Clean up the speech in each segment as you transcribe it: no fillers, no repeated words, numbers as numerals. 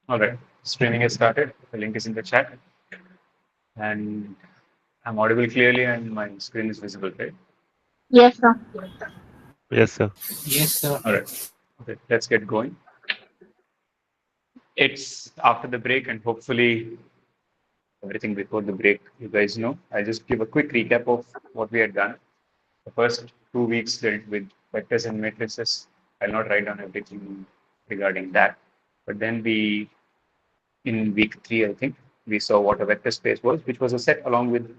All right, streaming has started. The link is in the chat, and I'm audible clearly, and my screen is visible, right? Yes, sir. Yes, sir. Yes, sir. All right, okay, let's get going. It's after the break, and hopefully everything before the break, you guys know. I'll just give a quick recap of what we had done. The first 2 weeks dealt with vectors and matrices. I'll not write down everything regarding that, but then in week 3, I think, we saw what a vector space was, which was a set along with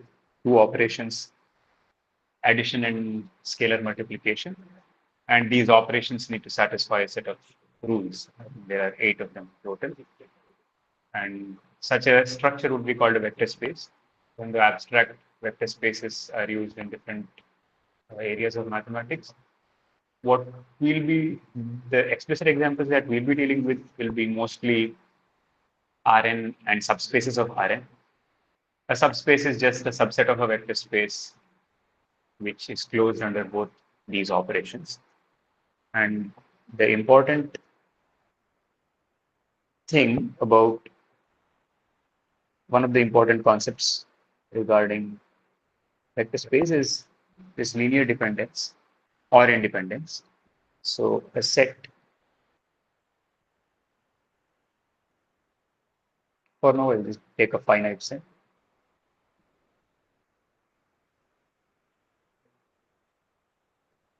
two operations, addition and scalar multiplication. And these operations need to satisfy a set of rules. There are 8 of them total. And such a structure would be called a vector space. When the abstract vector spaces are used in different areas of mathematics, what will be the explicit examples that we'll be dealing with will be mostly Rn and subspaces of Rn. A subspace is just a subset of a vector space which is closed under both these operations. And the important thing about one of the important concepts regarding vector space is this linear dependence or independence. So a set, for now, I'll just take a finite set.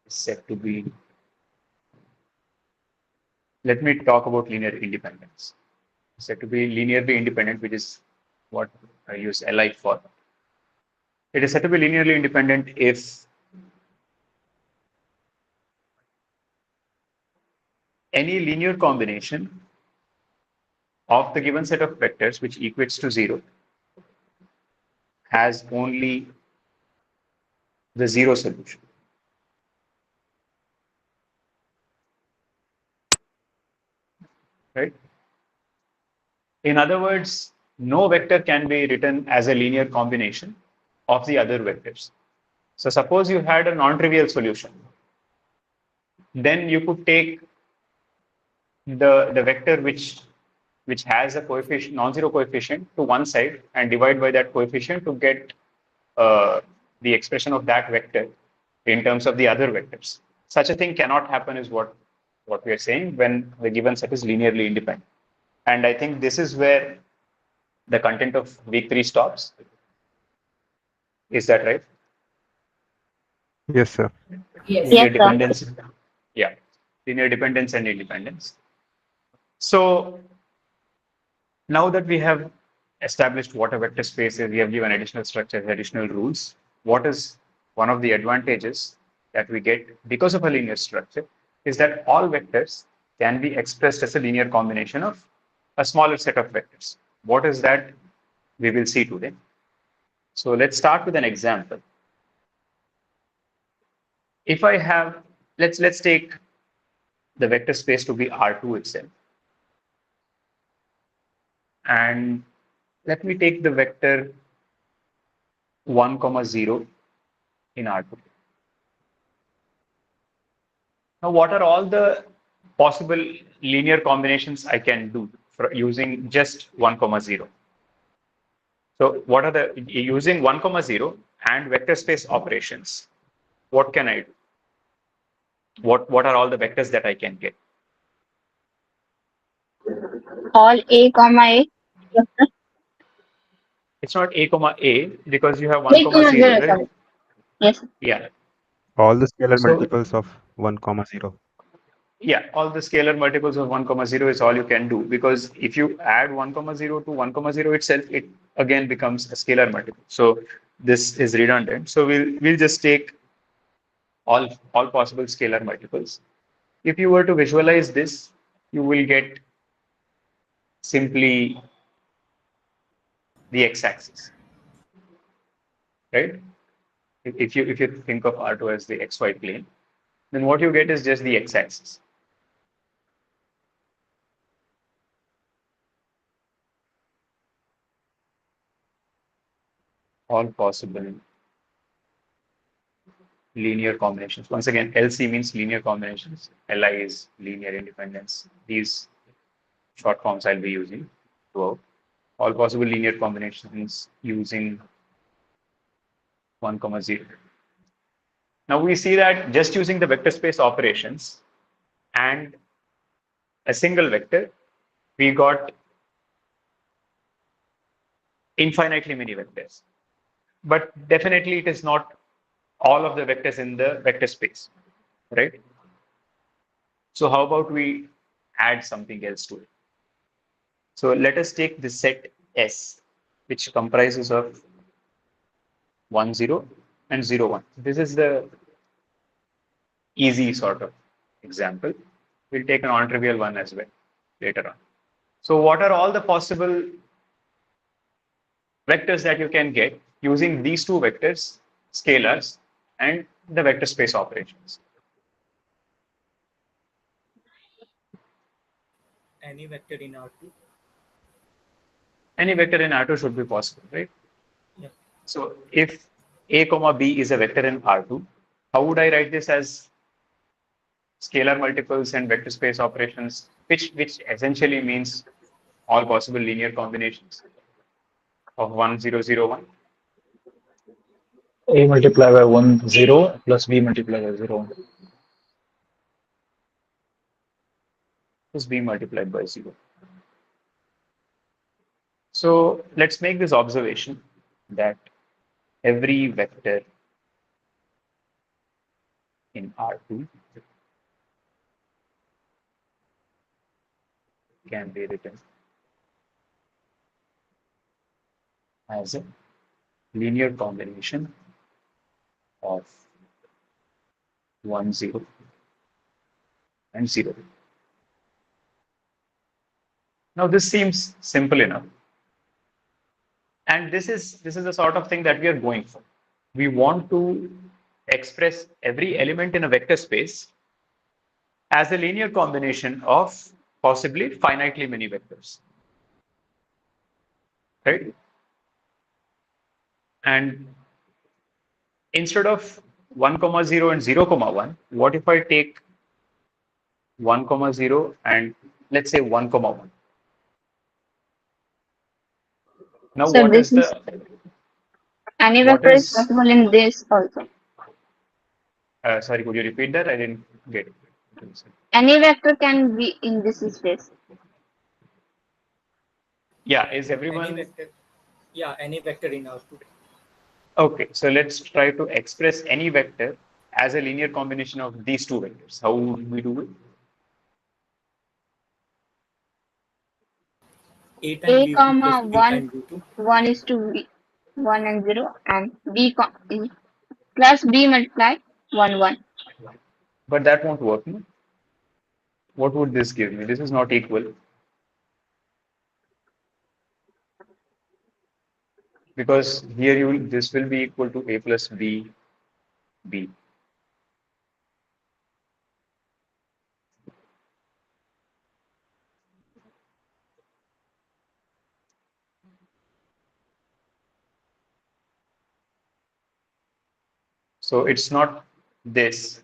Is said to be, let me talk about linear independence. It's said to be linearly independent, which is what I use Li for. It is said to be linearly independent if any linear combination of the given set of vectors, which equates to 0, has only the 0 solution. Right? In other words, no vector can be written as a linear combination of the other vectors. So suppose you had a non-trivial solution. Then you could take the vector which has a coefficient, non-zero coefficient to one side and divide by that coefficient to get the expression of that vector in terms of the other vectors. Such a thing cannot happen is what we are saying when the given set is linearly independent. And I think this is where the content of week 3 stops. Is that right? Yes, sir. Yes. Linear Yes, sir. dependence. Yeah. Linear dependence and independence. So now that we have established what a vector space is, we have given additional structures, additional rules. What is one of the advantages that we get because of a linear structure is that all vectors can be expressed as a linear combination of a smaller set of vectors. What is that? We will see today. So let's start with an example. If I have, let's take the vector space to be R2 itself. And let me take the vector 1, 0 in R2. Now, what are all the possible linear combinations I can do for using just 1, 0? So what are the, using 1, 0 and vector space operations, what can I do? What are all the vectors that I can get? All A, comma A. It's not A, A because you have 1, A, comma 0, 0, right? sorry. Yes. Yeah. All the scalar So multiples of 1, comma 0. yeah, all the scalar multiples of 1, 0 is all you can do because if you add 1, 0 to 1, 0 itself, it again becomes a scalar multiple. So this is redundant. So we'll just take all possible scalar multiples. If you were to visualize this, you will get simply the x-axis, right? If you think of R2 as the xy plane, then what you get is just the x-axis. All possible linear combinations. Once again, LC means linear combinations. Li is linear independence. These short forms I'll be using throughout. All possible linear combinations using 1 comma 0. Now we see that just using the vector space operations and a single vector, we got infinitely many vectors. But definitely it is not all of the vectors in the vector space, right? So how about we add something else to it? So let us take the set S, which comprises of 1, 0 and 0, 1. This is the easy sort of example. We'll take a non-trivial one as well later on. So what are all the possible vectors that you can get using these two vectors, scalars, and the vector space operations? Any vector in R2. Any vector in R2 should be possible, right? Yeah. So if A comma B is a vector in R2, how would I write this as scalar multiples and vector space operations, which essentially means all possible linear combinations of 1, 0, 0, 1? A multiplied by 1, 0 plus B multiplied by 0, 1. Plus B multiplied by 0. So let's make this observation that every vector in R2 can be written as a linear combination of 1, 0 and 0. Now this seems simple enough. And this is the sort of thing that we are going for. We want to express every element in a vector space as a linear combination of possibly finitely many vectors. Right? And instead of 1 comma 0 and 0 comma 1, what if I take 1 comma 0 and let's say 1 comma 1? Now So what this is is the any what vector is is possible in this also. sorry, could you repeat that? I didn't get it. Any vector can be in this space. Yeah, is Any everyone vector. Yeah, any vector in R2. okay? So let's try to express any vector as a linear combination of these two vectors. How would we do it? A times A V1 plus comma B 1, times V2. 1 is to B, 1 and 0, and B plus B multiplied 1, 1. But that won't work. No? What would this give me? This is not equal because here this will be equal to A plus B, B. So it's not this,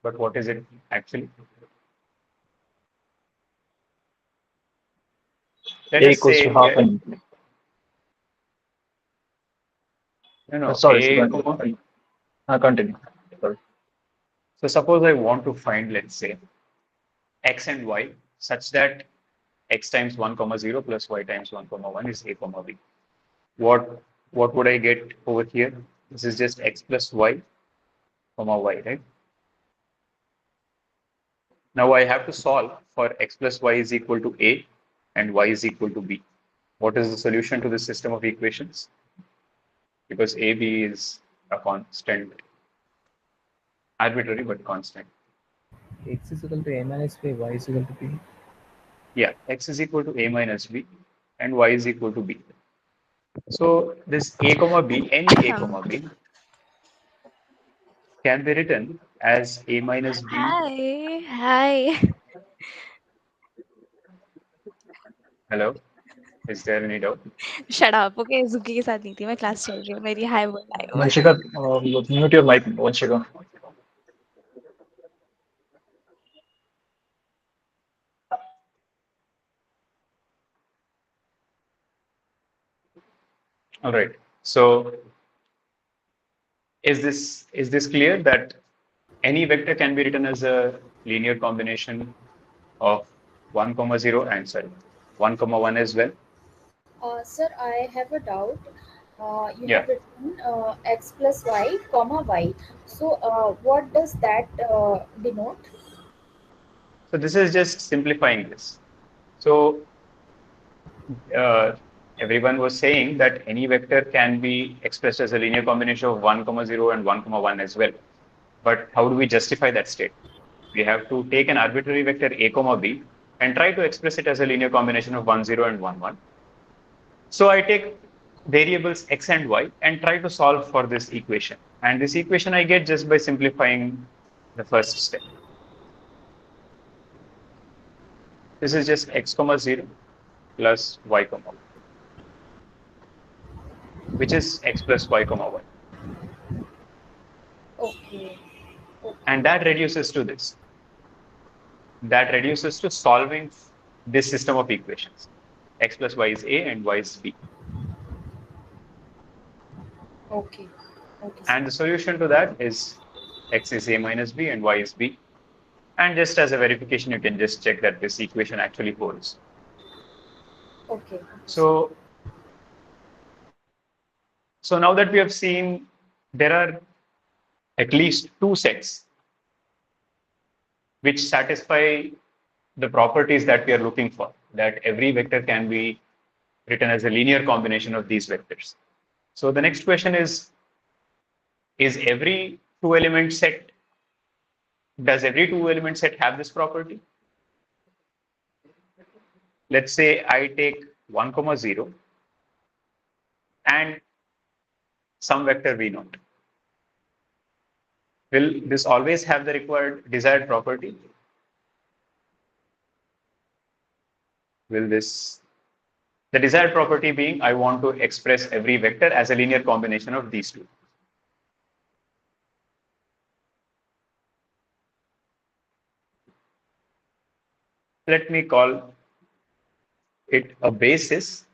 but what is it actually? Let A us equals to say half n. Sorry, A comma. continue. Sorry. So suppose I want to find, let's say, x and y such that x times 1 comma 0 plus y times 1 comma 1 is A comma B. What would I get over here? This is just x plus y comma y, right? Now I have to solve for x plus y is equal to A and y is equal to B. What is the solution to this system of equations? Because A, B is a constant, arbitrary but constant. X is equal to a minus b, y is equal to b. Yeah, x is equal to A minus B and y is equal to B. So this A comma B, any A comma B can be written as A minus B. Hi, hi. Hello, is there any doubt? Shut up. Okay, Zuki के साथ नहीं थी मैं class चल रही हूँ मेरी हाय बोलना है वो Vanshika, mute your mic, Vanshika. All right. So is this clear that any vector can be written as a linear combination of 1, comma 0 and sorry 1, comma 1 as well? Sir, I have a doubt. You Yeah. have written x plus y, comma y. So, what does that denote? So this is just simplifying this. So uh, everyone was saying that any vector can be expressed as a linear combination of 1, comma 0 and 1, comma 1 as well. But how do we justify that state? We have to take an arbitrary vector a, comma b and try to express it as a linear combination of 1, 0 and 1, 1. So I take variables x and y and try to solve for this equation. And this equation I get just by simplifying the first step. This is just x, comma 0 plus y, comma 1, which is x plus y, comma 1. Okay. And that reduces to this. That reduces to solving this system of equations. X plus y is a and y is b. Okay. Okay. And the solution to that is x is a minus b and y is b. And just as a verification, you can just check that this equation actually holds. Okay. So now that we have seen there are at least two sets which satisfy the properties that we are looking for, that every vector can be written as a linear combination of these vectors. So the next question is every two-element set, does every two-element set have this property? Let's say I take 1, comma 0 and some vector v0. Will this always have the required desired property? Will this, the desired property being I want to express every vector as a linear combination of these two. Let me call it a basis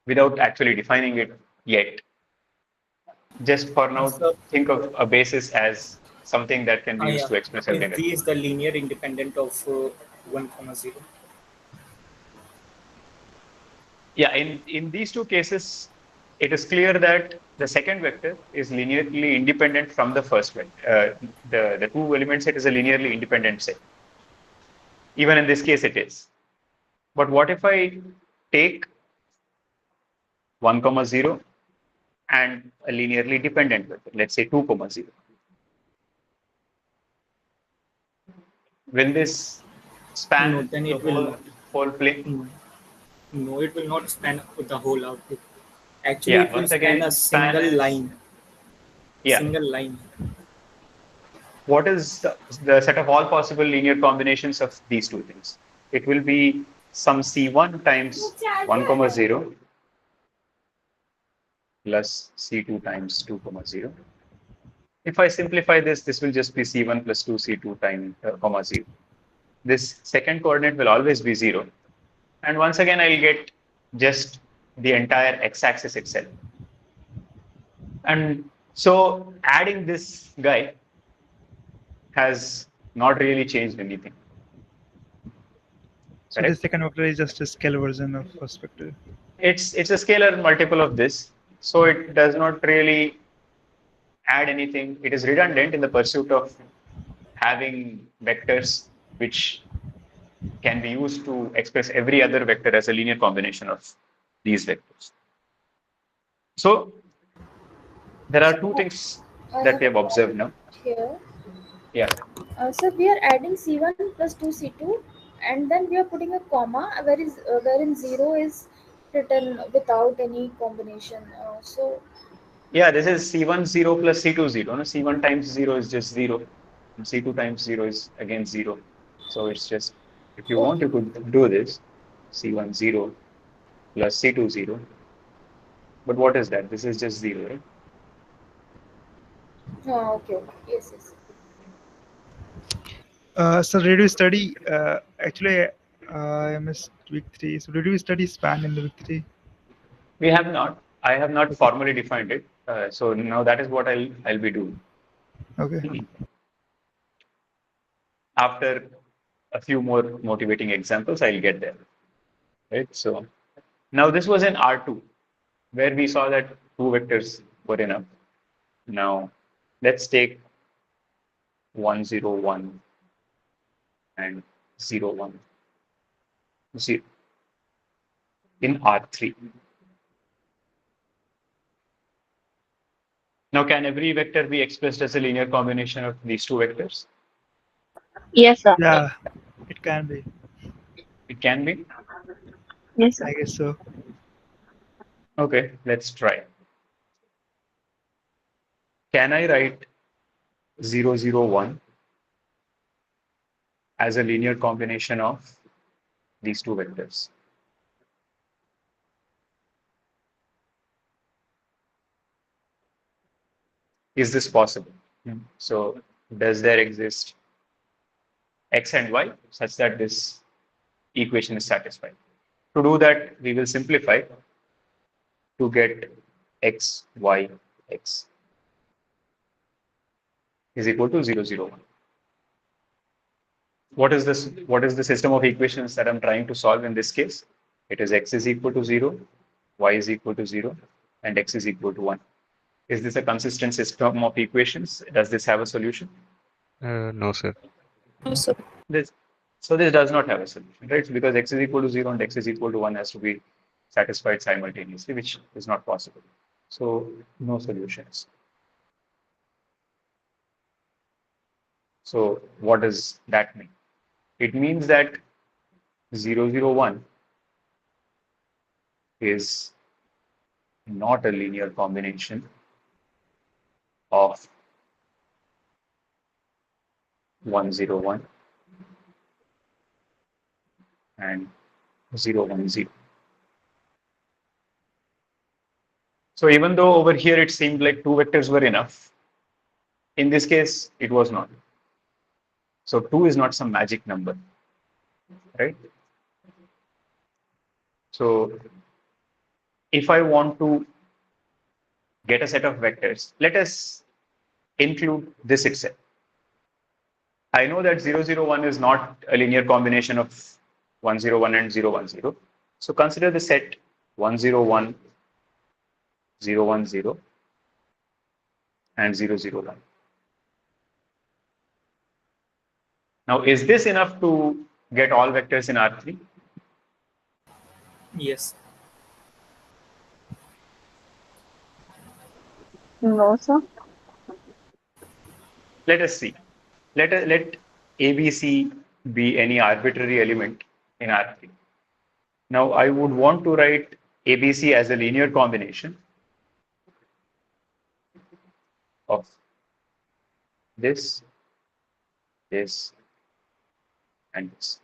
without actually defining it yet. Just for now, So, think of a basis as something that can be used yeah, to express is everything. V is the linear independent of 1, comma 0. Yeah, in these two cases, it is clear that the second vector is linearly independent from the first vector. The two element set is a linearly independent set. Even in this case, it is. But what if I take 1, comma 0 and a linearly dependent vector, let's say 2, comma 0? Will this span No, then the it will not. whole plane? No, it will not span the whole output. Actually, Yeah, it will once span again, a span single is, line. yeah. Single line. What is the set of all possible linear combinations of these two things? It will be some C1 times 1, comma 0 plus C2 times 2, comma 0. If I simplify this, this will just be C1 plus 2 C2 times comma 0. This second coordinate will always be 0. And once again, I'll get just the entire x-axis itself. And so adding this guy has not really changed anything. So Correct? the second vector is just a scalar version of first vector. It's a scalar multiple of this, so it does not really add anything. It is redundant in the pursuit of having vectors which can be used to express every other vector as a linear combination of these vectors. So there are two things I that we have a observed now. here. Yeah. So we are adding C1 plus 2C2, and then we are putting a comma wherein 0 is written without any combination. Yeah, this is C1 0 plus C2 0. No? C1 times 0 is just 0. And C2 times 0 is again 0. So it's just, if you want, you could do this. C1 0 plus C2 0. But what is that? This is just 0, right? Okay. Yes. So did you study, actually, I missed week 3. So did you study span in the week 3? We have not. I have not formally defined it. So now that is what I'll be doing. Okay. After a few more motivating examples, I'll get there. Right. So now this was in R2, where we saw that two vectors were enough. Now let's take 1, 0, 1 and 0, 1, 0 in R3. Now, can every vector be expressed as a linear combination of these two vectors? Yes, sir. Yeah, it can be. It can be. Yes, sir. I guess so. Okay, let's try. Can I write 0, 0, 1 as a linear combination of these two vectors? Is this possible? So, does there exist x and y such that this equation is satisfied? To do that, we will simplify to get x, y, x is equal to 0, 0, 1. What is this? What is the system of equations that I'm trying to solve in this case? It is x is equal to 0, y is equal to 0, and x is equal to 1. Is this a consistent system of equations? Does this have a solution? No, sir. So this does not have a solution, right? So because x is equal to 0 and x is equal to 1 has to be satisfied simultaneously, which is not possible. So no solutions. So what does that mean? It means that 0, 0, 1 is not a linear combination of 1, 0, 1 and 0, 1, 0. So even though over here it seemed like two vectors were enough, in this case it was not. So 2 is not some magic number, right? So if I want to get a set of vectors, let us include this itself. I know that 0, 0, 1 is not a linear combination of 1, 0, 1 and 0, 1, 0. So consider the set 1, 0, 1, 0, 1, 0 and 0, 0, 1. Now, is this enough to get all vectors in R3? Yes. No, sir. Let us see. Let ABC be any arbitrary element in R3. Now, I would want to write ABC as a linear combination of this, this, and this.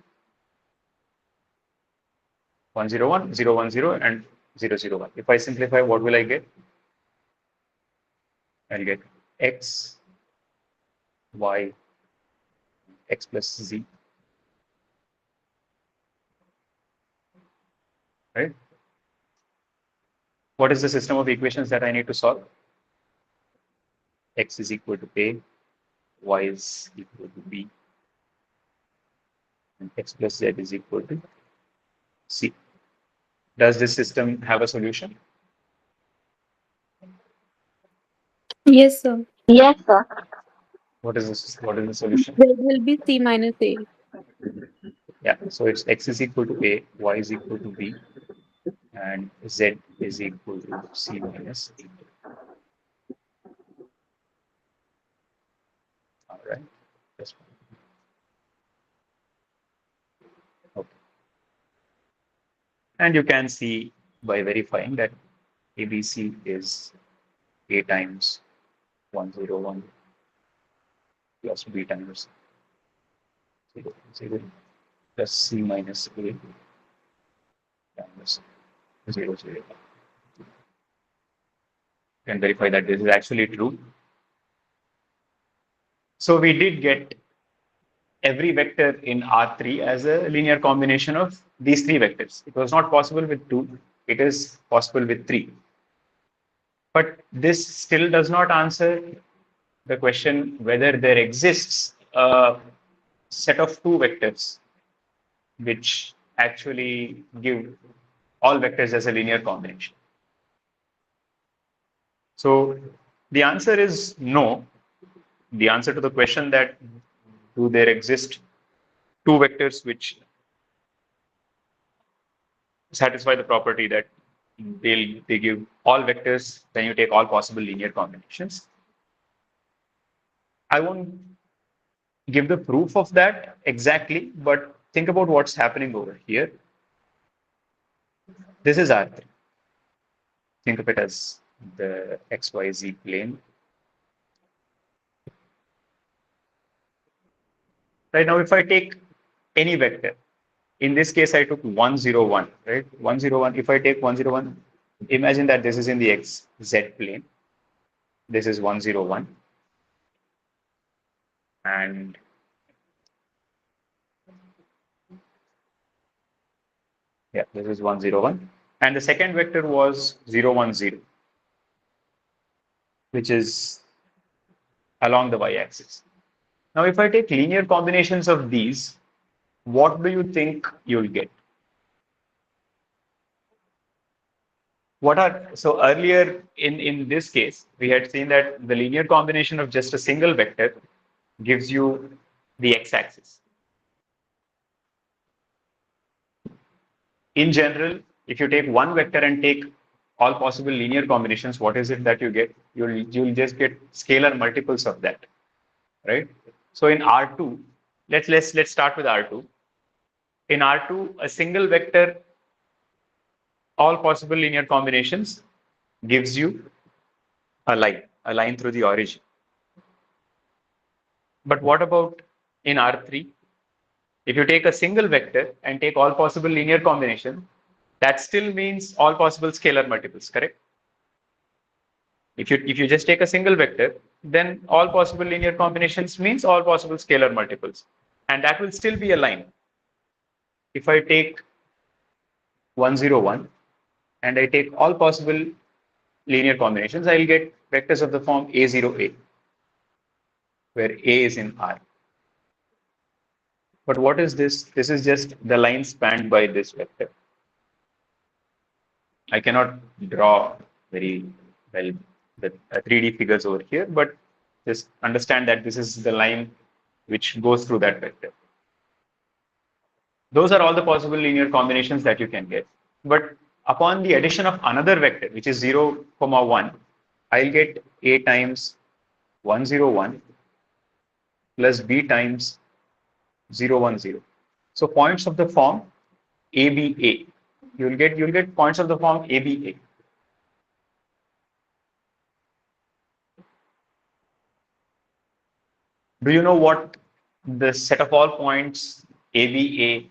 1, 0, 1, 0, 1, 0, and 0, 0, 1. If I simplify, what will I get? I'll get x, y, x plus z. Right? What is the system of equations that I need to solve? X is equal to A, y is equal to B, and x plus z is equal to C. Does this system have a solution? Yes, sir. Yes, sir. What is this? What is the solution? There will be C minus A. Yeah, so it's x is equal to A, y is equal to B, and z is equal to C minus A. All right. That's fine. Okay. And you can see by verifying that ABC is A times 1, 0, 1 plus B times 0, 0 plus C minus A times 0, 0. You can verify that this is actually true. So we did get every vector in R3 as a linear combination of these three vectors. It was not possible with 2. it is possible with 3. But this still does not answer the question whether there exists a set of 2 vectors which actually give all vectors as a linear combination. So the answer is no. The answer to the question that do there exist 2 vectors which satisfy the property that they give all vectors when you take all possible linear combinations. I won't give the proof of that exactly, but think about what's happening over here. This is R3. Think of it as the XYZ plane. Right now, if I take any vector, in this case, I took 1, 0, 1, right? 1, 0, 1. If I take 1, 0, 1, imagine that this is in the XZ plane. This is 1, 0, 1. And yeah, this is 1, 0, 1. And the second vector was 0, 1, 0, which is along the y-axis. Now, if I take linear combinations of these, what do you think you'll get? So earlier in this case, we had seen that the linear combination of just a single vector gives you the x-axis. In general, if you take one vector and take all possible linear combinations, what is it that you get? You'll just get scalar multiples of that, right? So in R2, let's start with R2. In R2, a single vector, all possible linear combinations, gives you a line through the origin. But what about in R3? If you take a single vector and take all possible linear combinations, that still means all possible scalar multiples, correct? If you just take a single vector, then all possible linear combinations means all possible scalar multiples. And that will still be a line. If I take 1, 0, 1, and I take all possible linear combinations, I'll get vectors of the form A0A, where A is in R. But what is this? This is just the line spanned by this vector. I cannot draw very well the 3D figures over here, but just understand that this is the line which goes through that vector. Those are all the possible linear combinations that you can get. But upon the addition of another vector, which is 0, 1, I'll get A times 1, 0, 1 plus B times 0, 1, 0. So points of the form ABA. You'll get points of the form ABA. Do you know what the set of all points ABA,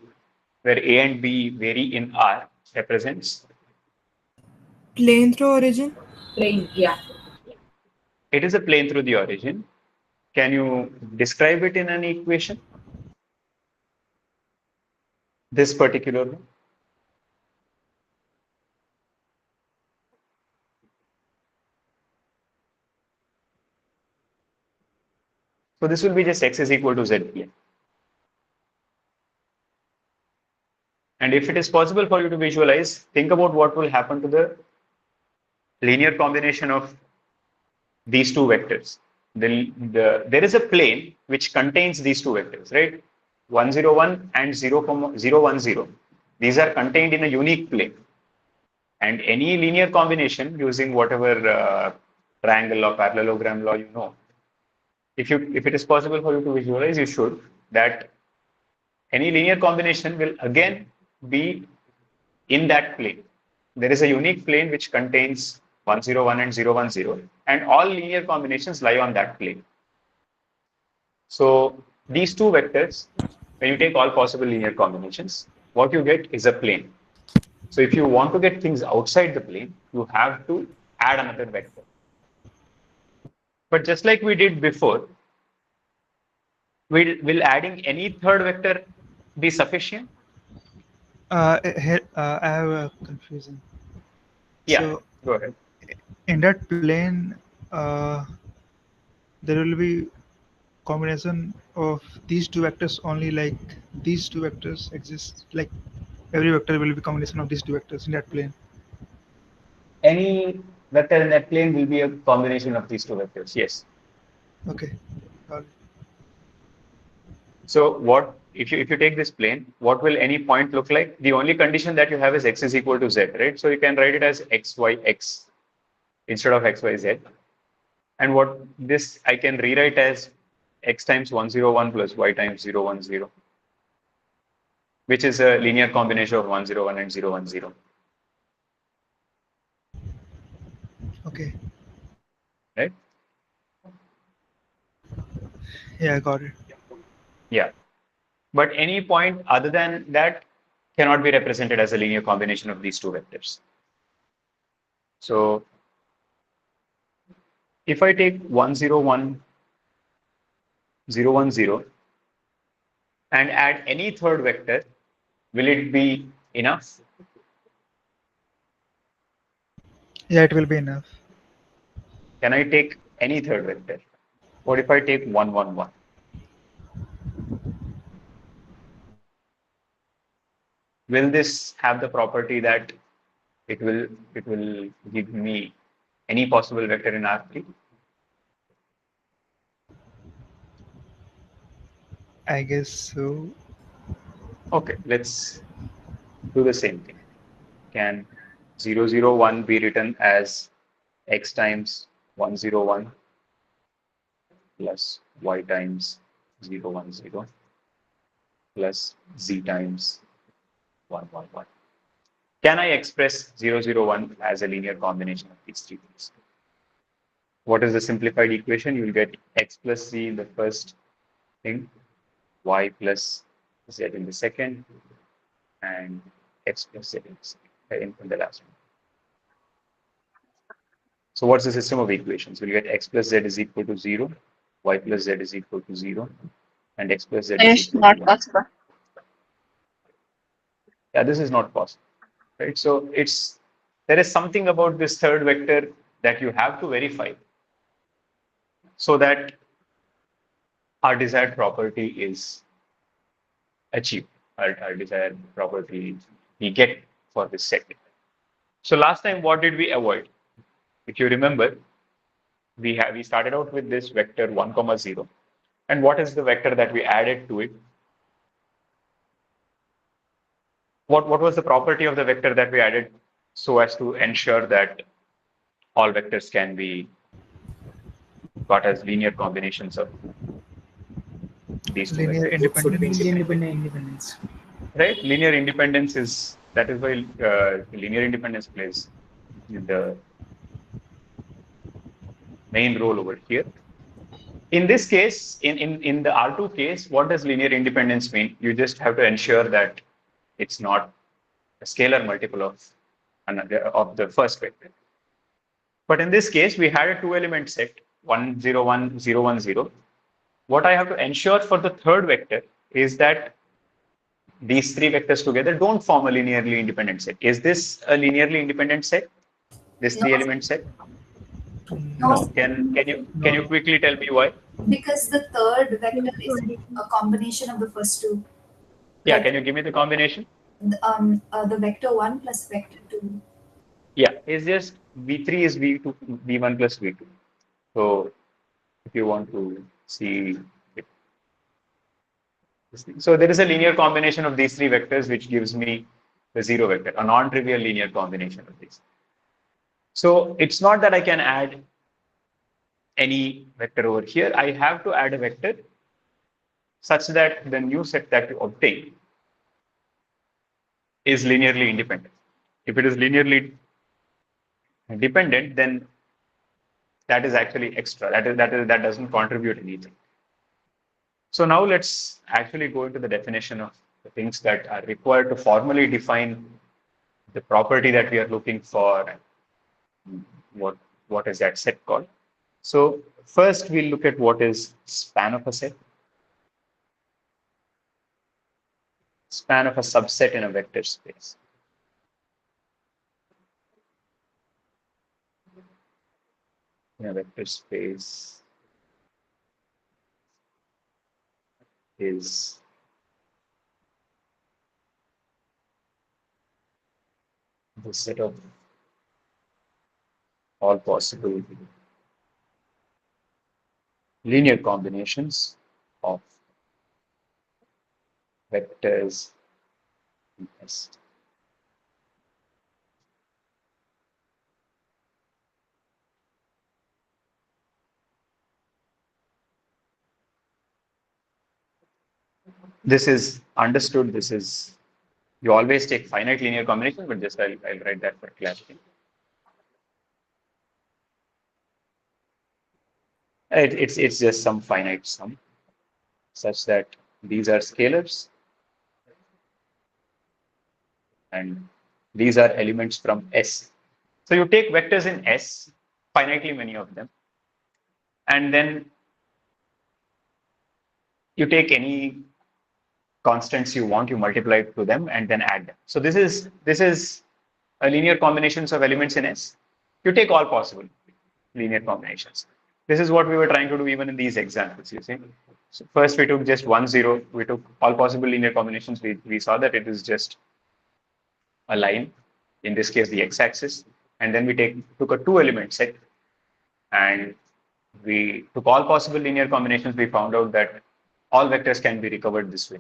where A and B vary in R, represents? Plane through origin? Plane, yeah. It is a plane through the origin. Can you describe it in an equation? This particular one? So this will be just x is equal to z plane. And if it is possible for you to visualize, think about what will happen to the linear combination of these two vectors. There is a plane which contains these two vectors, right? 1, 0, 1 and 0, 0, 1, 0. These are contained in a unique plane. And any linear combination using whatever triangle or parallelogram law you know, if it is possible for you to visualize, you should, that any linear combination will again be in that plane. There is a unique plane which contains 1, 0, 1 and 0, 1, 0, and all linear combinations lie on that plane. So these two vectors, when you take all possible linear combinations, what you get is a plane. So if you want to get things outside the plane, you have to add another vector. But just like we did before, will adding any third vector be sufficient? I have a confusion. Yeah, So go ahead. in that plane, uh, there will be combination of these two vectors only. Like these two vectors exist. Like every vector will be combination of these two vectors in that plane. Any vector in that plane will be a combination of these two vectors. Yes. Okay. Got it. So what if you take this plane, what will any point look like? The only condition that you have is x is equal to z, right? So you can write it as x, y, x instead of x, y, z. And what this I can rewrite as x times 101 plus y times 010, which is a linear combination of 101 and 010, Okay. right? Yeah, I got it. Yeah. But any point other than that cannot be represented as a linear combination of these two vectors. So if I take 101, 010 and add any third vector, will it be enough? Yeah, it will be enough. Can I take any third vector? What if I take 111? Will this have the property that it will give me any possible vector in R3? I guess so. Okay, let's do the same thing. Can 001 be written as x times 101 plus y times 010 plus z times 111? Can I express 001 as a linear combination of these three things? What is the simplified equation? You will get x plus z in the first thing, y plus z in the second, and x plus z in the second, in the last one. So what's the system of equations? We'll get x plus z is equal to 0, y plus z is equal to 0, and x plus z is It's equal to not 1. possible. Yeah, this is not possible, right? So there is something about this third vector that you have to verify so that our desired property is achieved, our desired property we get for this set. So last time, what did we avoid? If you remember, we started out with this vector 1 comma 0, and what is the vector that we added to it? What was the property of the vector that we added so as to ensure that all vectors can be got as linear combinations of these two Linear vectors? independence. Independence. Right? Linear independence that is why linear independence plays the main role over here. In this case, in the R2 case, what does linear independence mean? You just have to ensure that it's not a scalar multiple of another of the first vector. But in this case, we had a two-element set 101, 010. What I have to ensure for the third vector is that these three vectors together don't form a linearly independent set. Is this a linearly independent set? This three-element set? No. Can you quickly tell me why? Because the third vector is a combination of the first two. Yeah, can you give me the combination? The vector 1 plus vector 2. Yeah, it's just V3 is V2, V1 plus V2. So if you want to see it, so there is a linear combination of these three vectors which gives me the zero vector, a non-trivial linear combination of these. So it's not that I can add any vector over here. I have to add a vector such that the new set that you obtain is linearly independent. If it is linearly dependent, then that is actually extra. That doesn't contribute anything. So now let's actually go into the definition of the things that are required to formally define the property that we are looking for. What is that set called? So first we'll look at what is span of a set. Span of a subset in a vector space. in a vector space is the set of all possible linear combinations of vectors in S. This is understood. This is, you always take finite linear combinations, but just I'll write that for clarity. It's just some finite sum such that these are scalars and these are elements from S. So you take vectors in S, finitely many of them, and then you take any constants you want, you multiply it to them and then add them. So this is a linear combinations of elements in S. You take all possible linear combinations. This is what we were trying to do even in these examples, you see. So first we took just 1, 0. We took all possible linear combinations. We saw that it is just a line, in this case the x-axis. And then we took a 2-element set and we took all possible linear combinations. We found out that all vectors can be recovered this way.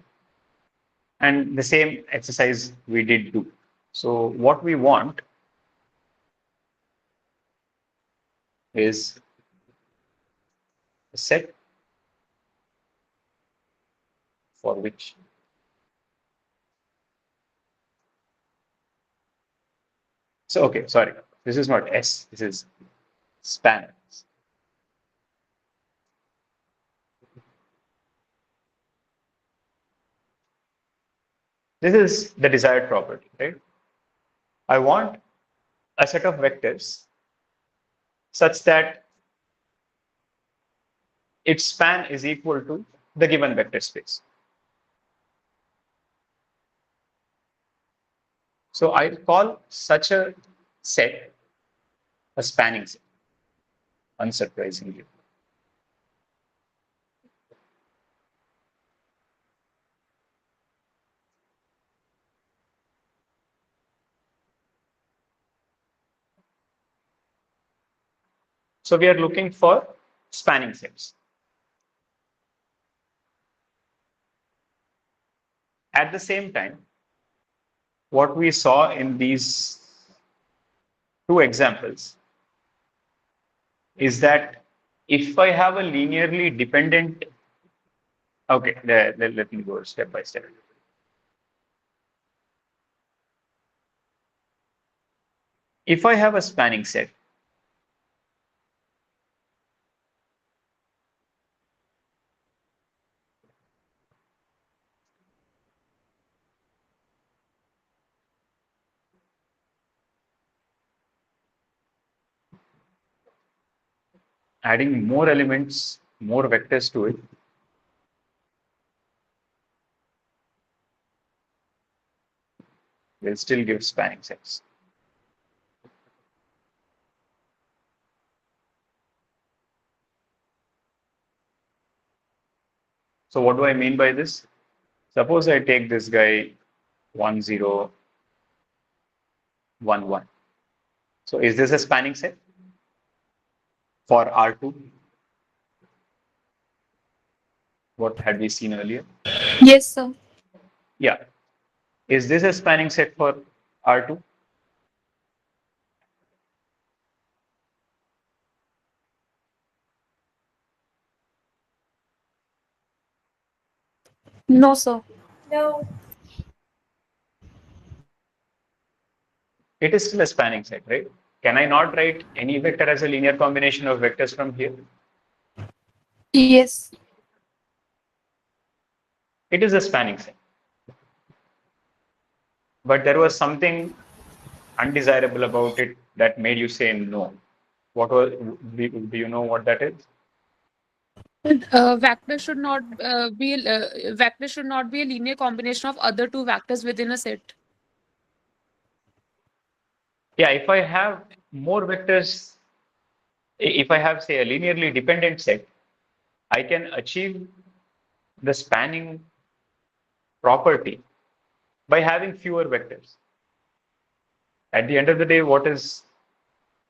And the same exercise we did do. So what we want is a set for which so okay, sorry, this is not S, this is span. This is the desired property, right? I want a set of vectors such that its span is equal to the given vector space. So I call such a set a spanning set, unsurprisingly. So we are looking for spanning sets. At the same time, what we saw in these two examples is that if I have a linearly dependent, okay, let me go step by step. If I have a spanning set, adding more elements, more vectors to it, will still give spanning sets. So what do I mean by this? Suppose I take this guy 1, 0, 1, 1. So is this a spanning set for R2? What had we seen earlier? Yes, sir. Yeah. Is this a spanning set for R2? No, sir. No. It is still a spanning set, right? Can I not write any vector as a linear combination of vectors from here? Yes. It is a spanning set. But there was something undesirable about it that made you say no. What was, do you know what that is? Vector should not vector should not be a linear combination of other two vectors within a set. Yeah, if I have more vectors If I have, say, a linearly dependent set, I can achieve the spanning property by having fewer vectors. At the end of the day, what is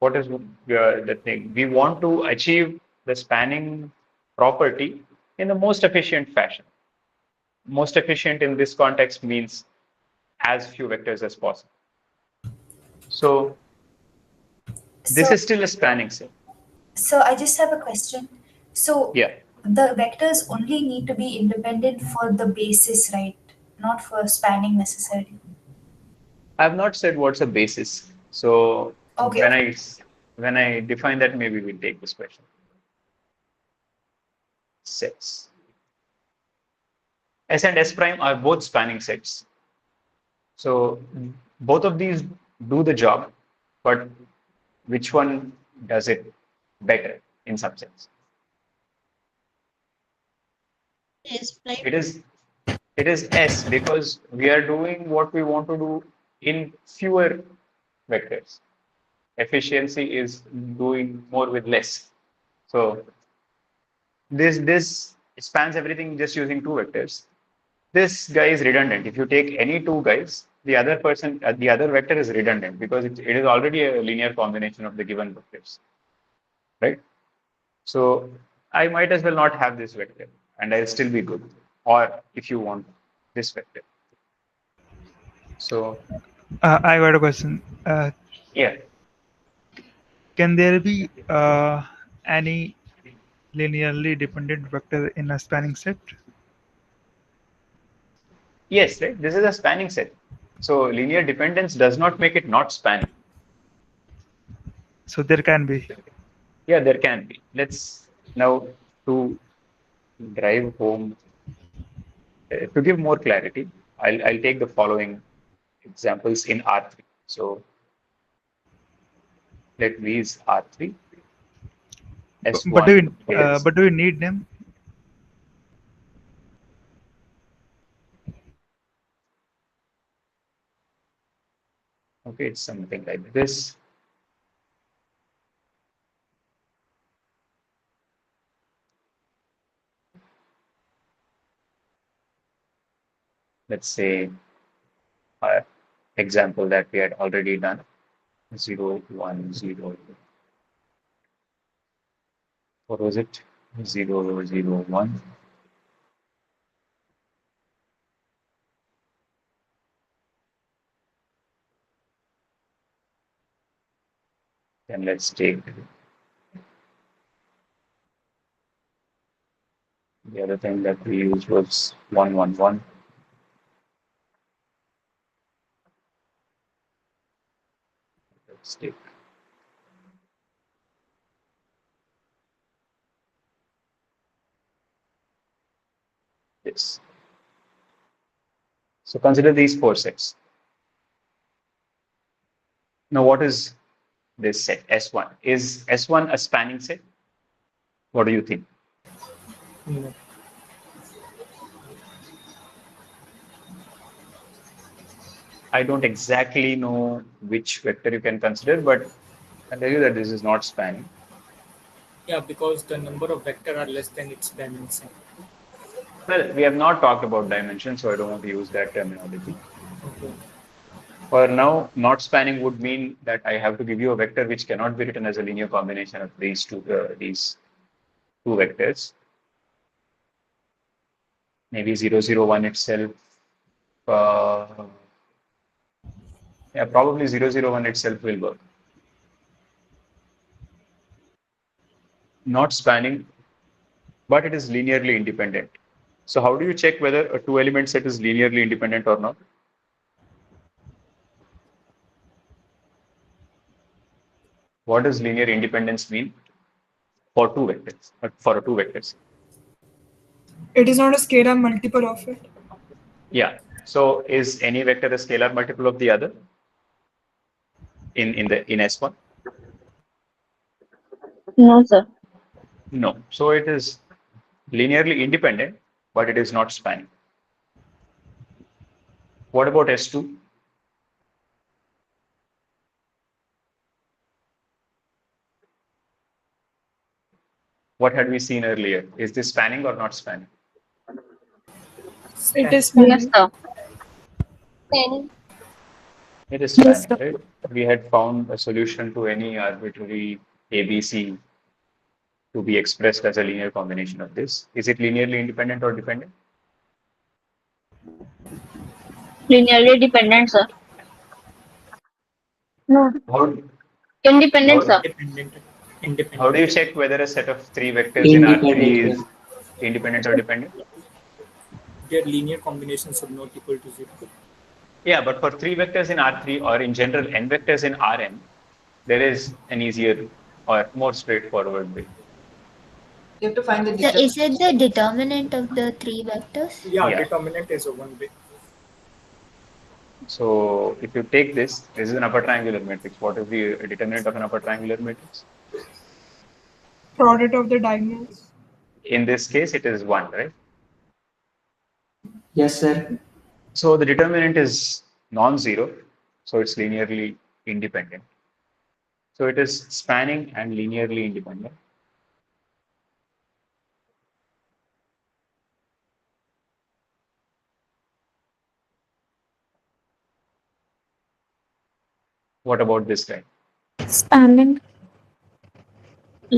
the thing? We want to achieve the spanning property in the most efficient fashion. Most efficient in this context means as few vectors as possible. So this So, is still a spanning set. so I just have a question. So Yeah, the vectors only need to be independent for the basis, right? Not for spanning necessarily. I have not said what's a basis. So Okay, when okay. I define that, maybe we'll take this question. Sets. S and S prime are both spanning sets. So both of these do the job, but which one does it better in some sense? It is S because we are doing what we want to do in fewer vectors. Efficiency is doing more with less. So this spans everything just using two vectors. This guy is redundant. If you take any two guys, the other vector is redundant because it is already a linear combination of the given vectors, right? So I might as well not have this vector and I'll still be good. Or if you want this vector. So I got a question. yeah, Can there be any linearly dependent vector in a spanning set? yes, right. This is a spanning set. So linear dependence does not make it not spanning. So there can be. Yeah, there can be. Let's now to drive home to give more clarity. I'll take the following examples in R3. So let V is R3, S1 is, But do you need them? okay, it's something like this. Let's say our example that we had already done, 0, 1, 0. What was it? 0, 0, 1. Then let's take the other thing that we used was 1, 1, 1. Let's take this. So consider these four sets. Now, what is this set S1? Is S1 a spanning set? What do you think? No. I don't exactly know which vector you can consider, but I'll tell you that this is not spanning. Yeah, because the number of vectors are less than its dimension. Well, we have not talked about dimension, so I don't want to use that terminology. Okay. For now, not spanning would mean that I have to give you a vector which cannot be written as a linear combination of these two vectors. Maybe 0, 0, 1 itself. Yeah, probably 0, 0, 1 itself will work. Not spanning, but it is linearly independent. So how do you check whether a two-element set is linearly independent or not? What does linear independence mean for two vectors? For two vectors. It is not a scalar multiple of it. Yeah. So is any vector a scalar multiple of the other in S1? No, sir. No. So it is linearly independent, but it is not spanning. What about S2? what had we seen earlier? Is this spanning or not spanning? It is Yes, spanning. sir. It is Yes, spanning, sir. right? We had found a solution to any arbitrary ABC to be expressed as a linear combination of this. Is it linearly independent or dependent? Linearly dependent, sir. No, How, independent, how, sir. Independent. how do you Independent. check whether a set of three vectors in R3 Independent. is independent or dependent? Their linear combinations are not equal to 0. Yeah, but for three vectors in R3 or in general n vectors in Rn, there is an easier or more straightforward way. You have to find the So determinant. is it the determinant of the three vectors? Yeah, Yeah. determinant is a 1-way. So if you take this is an upper triangular matrix. What is the determinant of an upper triangular matrix? Product of the diagonals. In this case, it is 1, right? Yes, sir. So the determinant is non-zero, so it's linearly independent. So it is spanning and linearly independent. What about this guy? Spanning.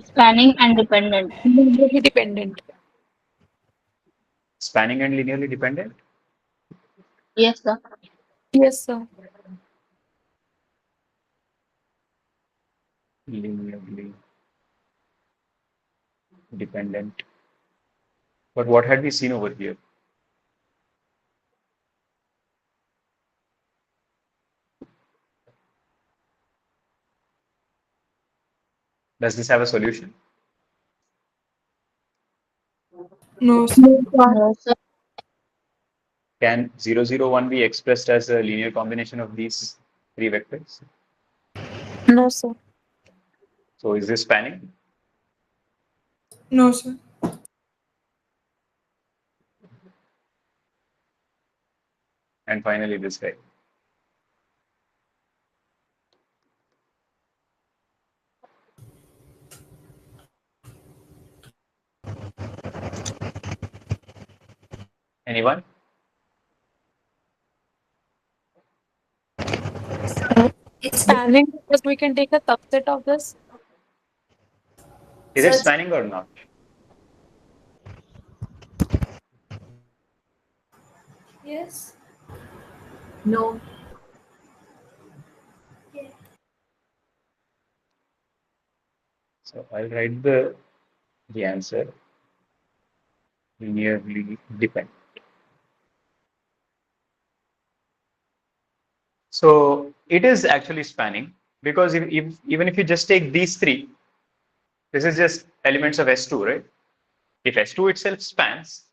Spanning and dependent. Linearly dependent. Spanning and linearly dependent? Yes, sir. Yes, sir. Linearly dependent. But what had we seen over here? Does this have a solution? No, sir. No, sir. Can 0, 0, 1 be expressed as a linear combination of these three vectors? No, sir. So is this spanning? No, sir. And finally, this guy. Anyone? It's Spanning because we can take a subset of this. Is So it it's- spanning or not? Yes. no. So I'll write the answer. Linearly dependent. So it is actually spanning because if even if you just take these three, this is just elements of S2, right? If S2 itself spans,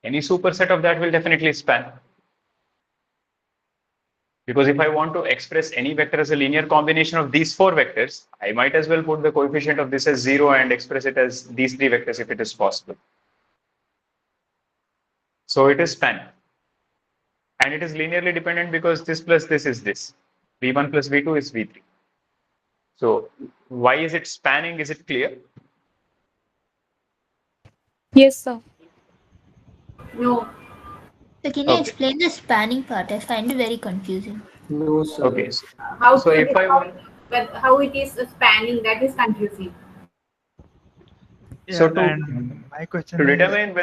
any superset of that will definitely span. Because if I want to express any vector as a linear combination of these four vectors, I might as well put the coefficient of this as 0 and express it as these three vectors if it is possible. So it is spanning. And it is linearly dependent because this plus this is this. V1 plus V2 is V3. So why is it spanning? Is it clear? Yes, sir. No. So can you Okay. explain the spanning part? I find it very confusing. No, sir. Okay. How So to if I want, how it is spanning, that is confusing. so Yeah, and my question to is, determine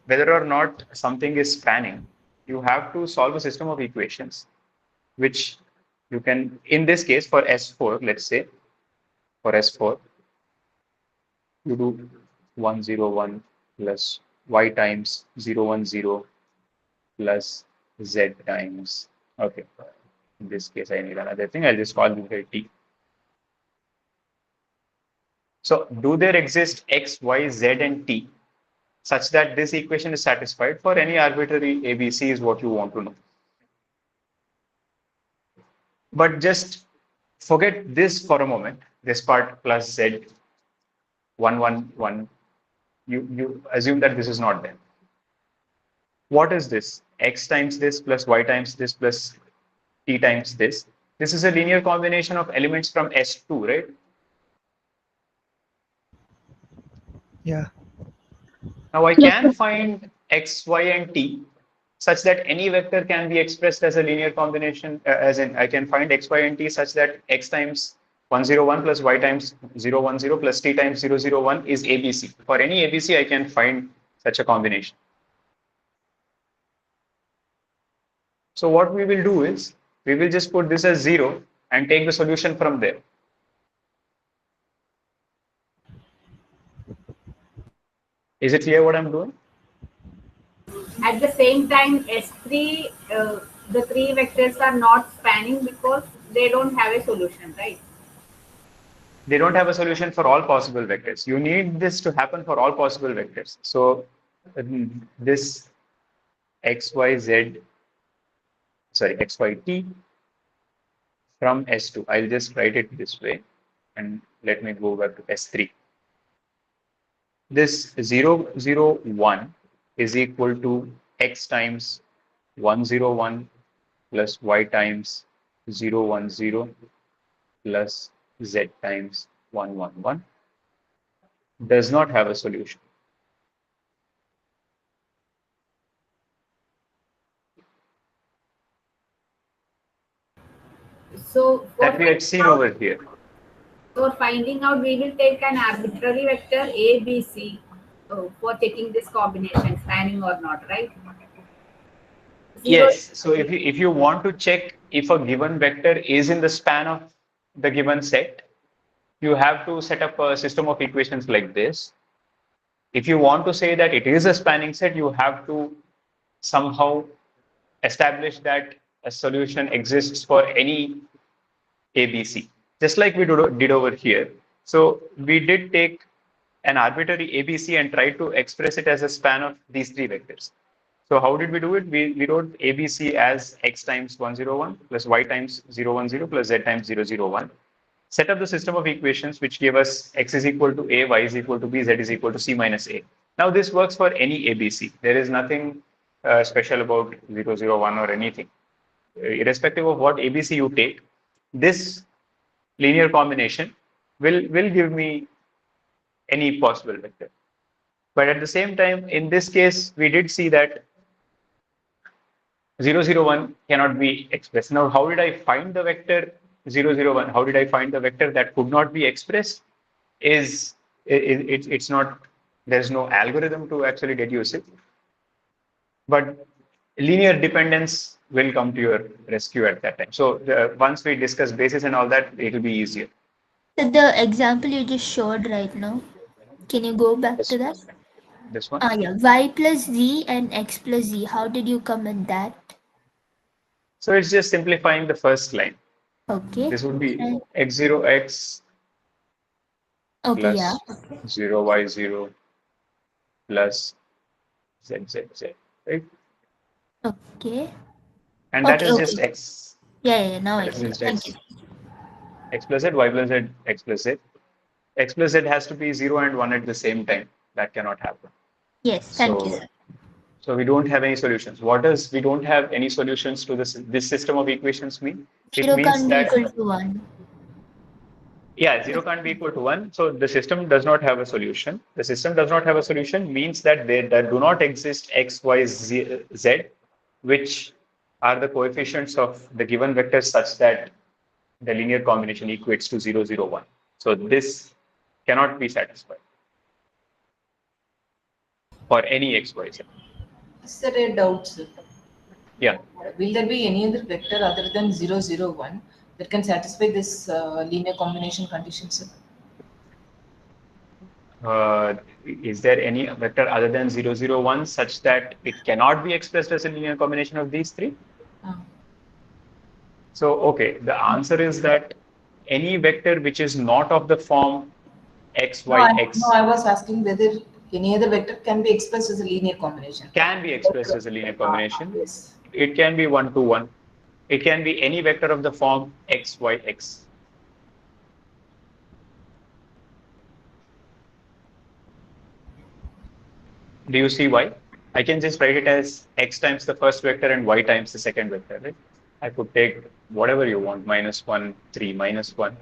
whether or not something is spanning, you have to solve a system of equations, which you can, in this case for S4, let's say, for S4, you do 101 plus y times 010 plus z times, okay, in this case I need another thing, I'll just call this guy t. So do there exist x, y, z and t such that this equation is satisfied for any arbitrary ABC is what you want to know. But just forget this for a moment, this part plus z 111, you assume that this is not there. What is this? X times this plus y times this plus t times this. This is a linear combination of elements from S2, right? Yeah. Now I can find x, y, and t such that any vector can be expressed as a linear combination, as in I can find x, y, and t such that x times 101 plus y times 010 plus t times 001 is ABC. For any ABC, I can find such a combination. So what we will do is, we will just put this as 0 and take the solution from there. Is it clear what I'm doing? At the same time, S3, the three vectors are not spanning because they don't have a solution, right? They don't have a solution for all possible vectors. You need this to happen for all possible vectors. So this xyz, sorry, xyt from S2, I'll just write it this way and let me go back to S3. This 001 is equal to x times 101 plus y times 010 plus z times 111 does not have a solution. So that we had seen over here. for finding out, we will take an arbitrary vector A, B, C for checking this combination, spanning or not, right? Yes. So if you want to check if a given vector is in the span of the given set, you have to set up a system of equations like this. If you want to say that it is a spanning set, you have to somehow establish that a solution exists for any ABC, just like we did over here. So we did take an arbitrary ABC and tried to express it as a span of these three vectors. So how did we do it? We wrote ABC as x times 101 plus y times 010 plus z times 001. Set up the system of equations which gave us x is equal to a, y is equal to b, z is equal to c minus a. Now this works for any ABC. There is nothing special about 001 or anything. Irrespective of what ABC you take, this linear combination will give me any possible vector. But at the same time, in this case, we did see that 001 cannot be expressed. Now, how did I find the vector 001? How did I find the vector that could not be expressed? It's not, there's no algorithm to actually deduce it. But linear dependence will come to your rescue at that time. So once we discuss basis and all that, it will be easier. So the example you just showed right now, can you go back to that? This one? Yeah, y plus z and x plus z. How did you come at that? So it's just simplifying the first line. Okay. This would be x0x Okay, plus yeah. 0y0 plus zzz, right? Okay. And that Okay, is okay. just x. Yeah, now I That is get it. just Thank you. x plus z, y plus z, x plus z. X plus z has to be 0 and 1 at the same time. That cannot happen. Yes, thank you, sir. So we don't have any solutions. What does we don't have any solutions to this system of equations mean? It 0 means can't be that equal to 1. yeah, 0 can't be equal to 1. So the system does not have a solution. The system does not have a solution means that there do not exist x, y, z, which are the coefficients of the given vector such that the linear combination equates to 0, 0, 1. So this cannot be satisfied for any x, y, z. Sir, a doubt, sir. Yeah. Will there be any other vector other than 0, 0, 1 that can satisfy this linear combination condition, sir? Is there any vector other than 0, 0, 1 such that it cannot be expressed as a linear combination of these three? So, okay, the answer is that any vector which is not of the form x, y, x No, I was asking whether any other vector can be expressed as a linear combination. can be expressed as a linear combination. Yes. It can be 1 to 1. It can be any vector of the form x, y, x. Do you see why? I can just write it as x times the first vector and y times the second vector, right? I could take whatever you want, -1, 3, -1.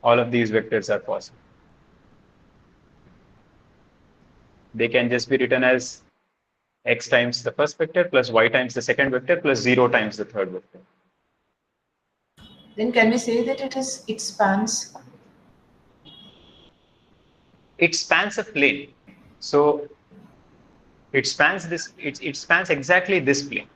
All of these vectors are possible. they can just be written as x times the first vector plus y times the second vector plus 0 times the third vector. Then can we say that it spans? It spans a plane. So it spans this, it spans exactly this plane.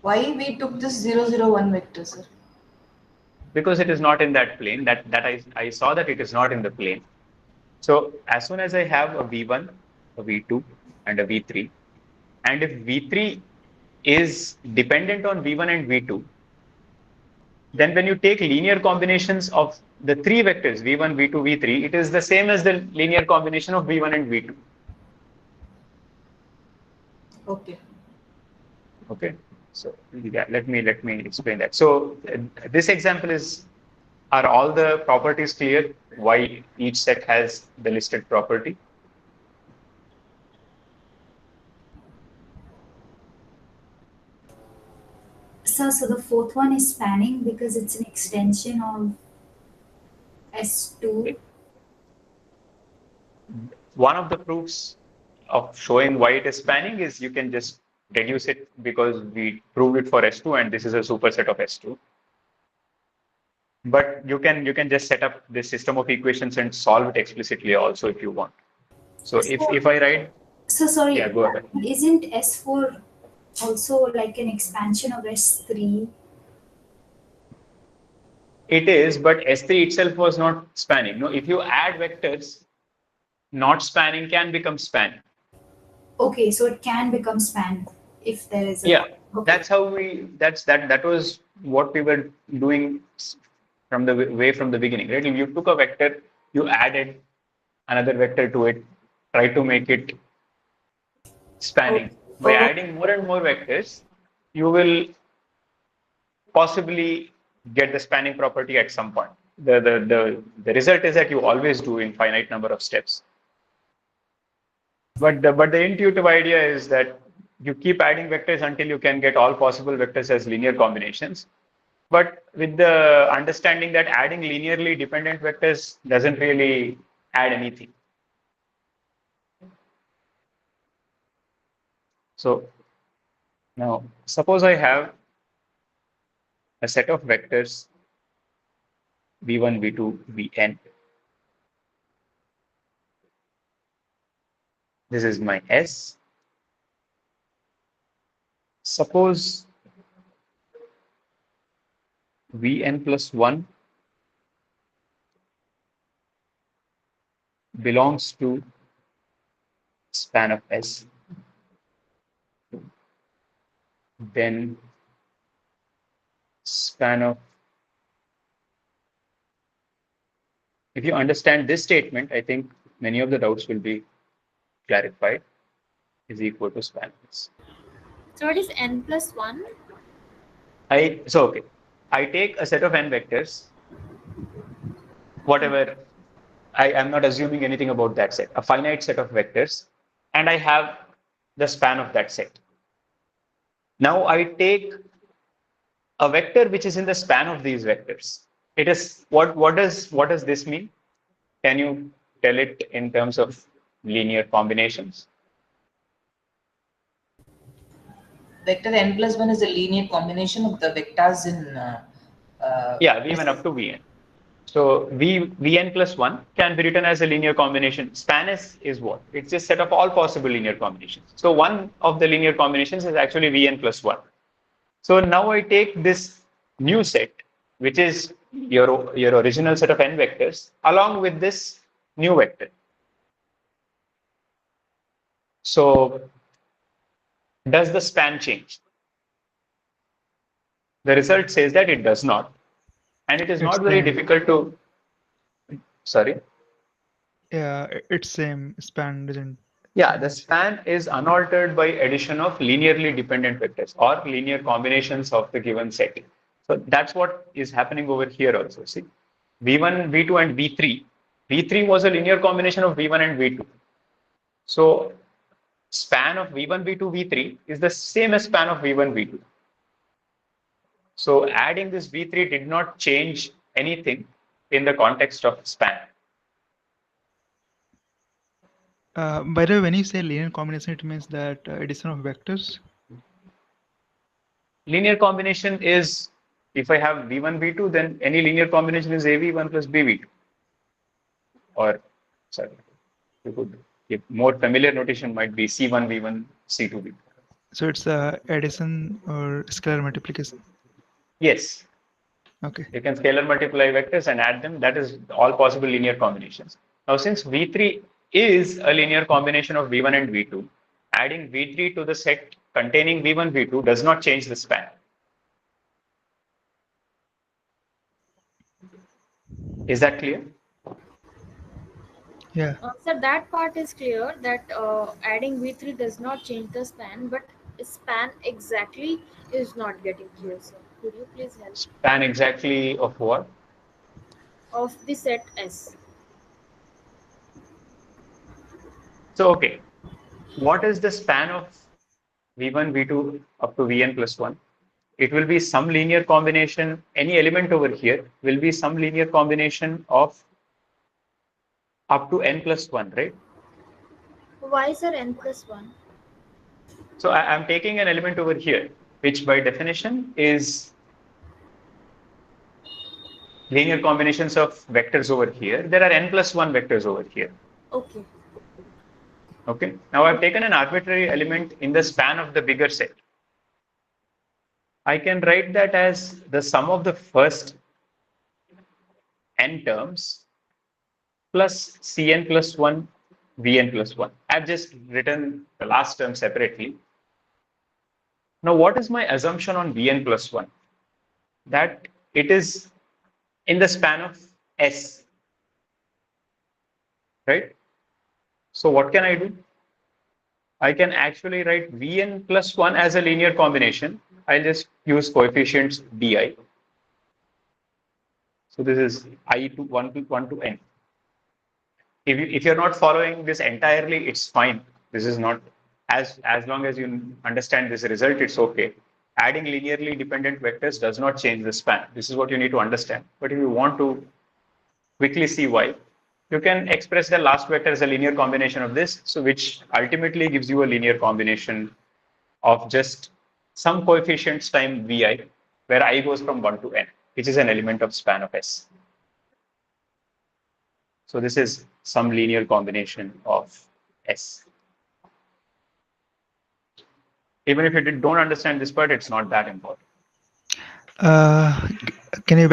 Why we took this 0, 0, 1 vector, sir? Because it is not in that plane. That I saw that it is not in the plane. So as soon as I have a v1, a v2, and a v3, and if v3 is dependent on v1 and v2, then when you take linear combinations of the three vectors v1, v2, v3, it is the same as the linear combination of v1 and v2. Okay. Okay. So yeah, let me explain that. So this example is, are all the properties clear? Why each set has the listed property? So the fourth one is spanning because it's an extension of S2. One of the proofs of showing why it is spanning is you can just reduce it, because we proved it for S2 and this is a superset of S2. But you can just set up this system of equations and solve it explicitly also if you want. So if I write, So sorry, yeah, go ahead. isn't S4 also like an expansion of S3? It is, but S3 itself was not spanning. No, if you add vectors, not spanning can become spanning. Okay, so it can become span if there is a... Yeah, okay. that's how that was what we were doing from the beginning, right? If you took a vector, you added another vector to it, try to make it spanning. By adding more and more vectors, you will possibly get the spanning property at some point. The result is that you always do infinite number of steps. But the intuitive idea is that you keep adding vectors until you can get all possible vectors as linear combinations. But with the understanding that adding linearly dependent vectors doesn't really add anything. So now suppose I have a set of vectors v1, v2, vn. This is my S. Suppose vn plus 1 belongs to span of S. Then span of, if you understand this statement, I think many of the doubts will be clarified, is equal to span of S. So what is n plus 1? Okay. I take a set of n vectors, whatever, I'm not assuming anything about that set, a finite set of vectors, and I have the span of that set. Now I take a vector which is in the span of these vectors. It is, what does this mean? Can you tell it in terms of linear combinations? Vector n plus 1 is a linear combination of the vectors in... yeah, v1 up to vn. So vn plus 1 can be written as a linear combination. Span is what? It's a set of all possible linear combinations. So one of the linear combinations is actually vn plus 1. So now I take this new set, which is your original set of n vectors, along with this new vector. So does the span change? The result says that it does not. And it is not very difficult to, sorry? Yeah, it's same. Span doesn't. Yeah, the span is unaltered by addition of linearly dependent vectors or linear combinations of the given set. So that's what is happening over here also. See, v1, v2, and v3. v3 was a linear combination of v1 and v2. So span of v1, v2, v3 is the same as span of v1, v2. So adding this v3 did not change anything in the context of span. By the way, when you say linear combination, it means that addition of vectors. Linear combination is, if I have v1, v2, then any linear combination is av1 plus bv2. Or, sorry, you could give more familiar notation might be c1, v1, c2, v2. So it's addition or scalar multiplication. Yes. Okay. You can scalar multiply vectors and add them. That is all possible linear combinations. Now, since v3 is a linear combination of v1 and v2, adding v3 to the set containing v1, v2 does not change the span. Is that clear? Yeah. So that part is clear, that adding V3 does not change the span, but span exactly is not getting clear, sir. Could you please help? Span exactly of what? Of the set S. So, okay. What is the span of v1, v2 up to vn plus 1? It will be some linear combination. Any element over here will be some linear combination of up to n plus 1, right? Why, sir, n plus 1? So I'm taking an element over here, which by definition is linear combinations of vectors over here. There are n plus 1 vectors over here. Okay. Okay. Now I've taken an arbitrary element in the span of the bigger set. I can write that as the sum of the first n terms plus cn plus 1, vn plus 1. I've just written the last term separately. Now, what is my assumption on vn plus 1? That it is in the span of S, right? So what can I do? I can actually write vn plus 1 as a linear combination. I'll just use coefficients di. So this is I to 1 to n. If you're not following this entirely, it's fine. This is not, as long as you understand this result, it's okay. Adding linearly dependent vectors does not change the span. This is what you need to understand. But if you want to quickly see why, you can express the last vector as a linear combination of this, so which ultimately gives you a linear combination of just some coefficients times vi, where I goes from 1 to n, which is an element of span of S. So this is some linear combination of S. Even if you don't understand this part, it's not that important. Can you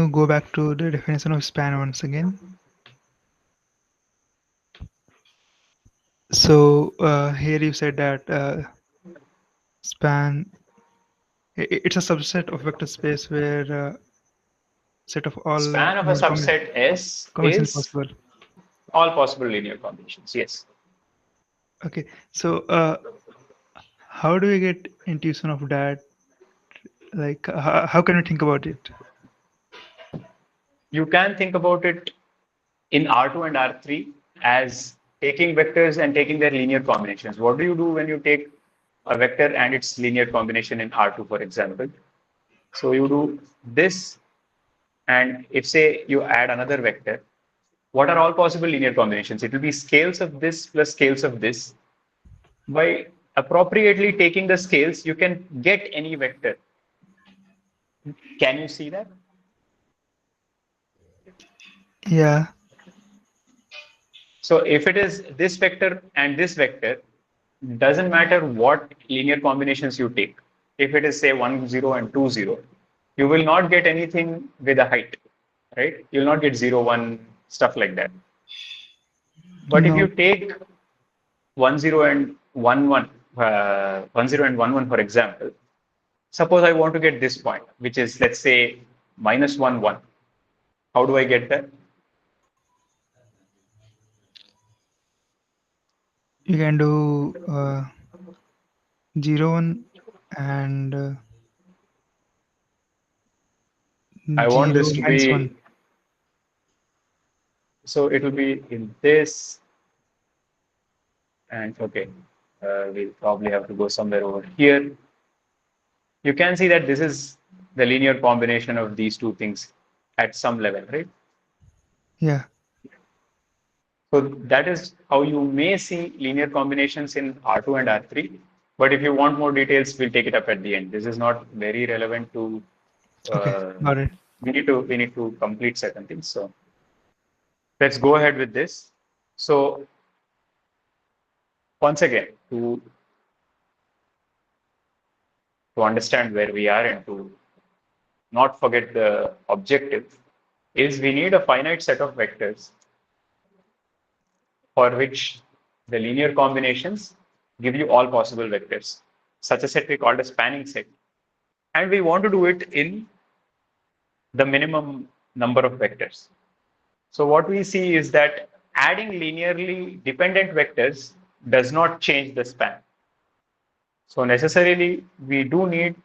go back to the definition of span once again? So here you said that span, it's a subset of vector space where set of all Span of a subset S is possible. All possible linear combinations. Yes. Okay. So how do we get intuition of that? Like, how can we think about it? You can think about it in R2 and R3 as taking vectors and taking their linear combinations. What do you do when you take a vector and its linear combination in R2, for example? So you do this, and if say you add another vector, what are all possible linear combinations? It will be scales of this plus scales of this. By appropriately taking the scales, you can get any vector. Can you see that? Yeah. So if it is this vector and this vector, doesn't matter what linear combinations you take. If it is say 1, 0 and 2, 0, you will not get anything with a height, right? You'll not get 0, 1, stuff like that. But if you take 1, 0 and 1, 1, 1, 0 and 1, 1, for example, suppose I want to get this point, which is, let's say, minus 1, 1. How do I get that? You can do 0, 1 and I want this to be, 1. so it will be in this, and okay, we'll probably have to go somewhere over here. You can see that this is the linear combination of these two things at some level, right? Yeah. So that is how you may see linear combinations in R2 and R3. But if you want more details, we'll take it up at the end. This is not very relevant to. Okay, got it. We need to complete certain things. So let's go ahead with this. So once again, to understand where we are and to not forget the objective, is we need a finite set of vectors for which the linear combinations give you all possible vectors. Such a set we called a spanning set. And we want to do it in the minimum number of vectors. So what we see is that adding linearly dependent vectors does not change the span. So necessarily, we do need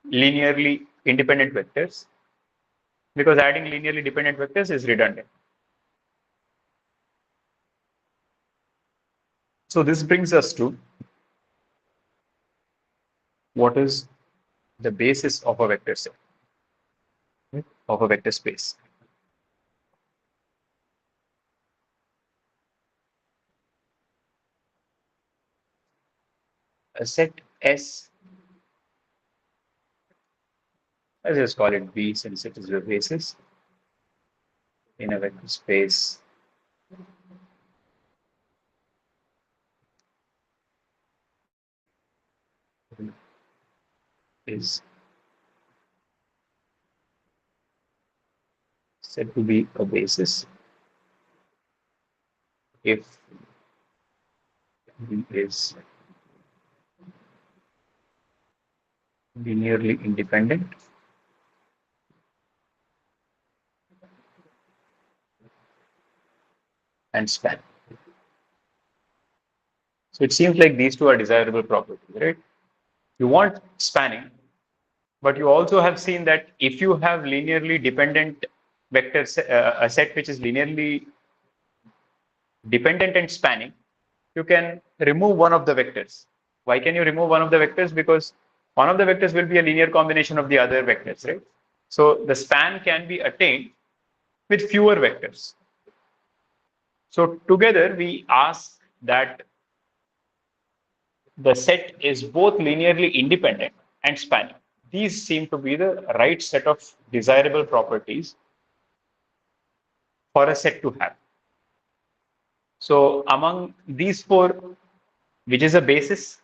linearly independent vectors because adding linearly dependent vectors is redundant. So this brings us to what is the basis of a vector set, of a vector space. A set S, let's just call it B since it is the basis in a vector space is said to be a basis if B is linearly independent and span. So it seems like these two are desirable properties, right? You want spanning, but you also have seen that if you have linearly dependent vectors, a set which is linearly dependent and spanning, you can remove one of the vectors. Why can you remove one of the vectors? Because one of the vectors will be a linear combination of the other vectors, right? So the span can be attained with fewer vectors. So together we ask that the set is both linearly independent and spanning. These seem to be the right set of desirable properties for a set to have. So among these four, which is a basis?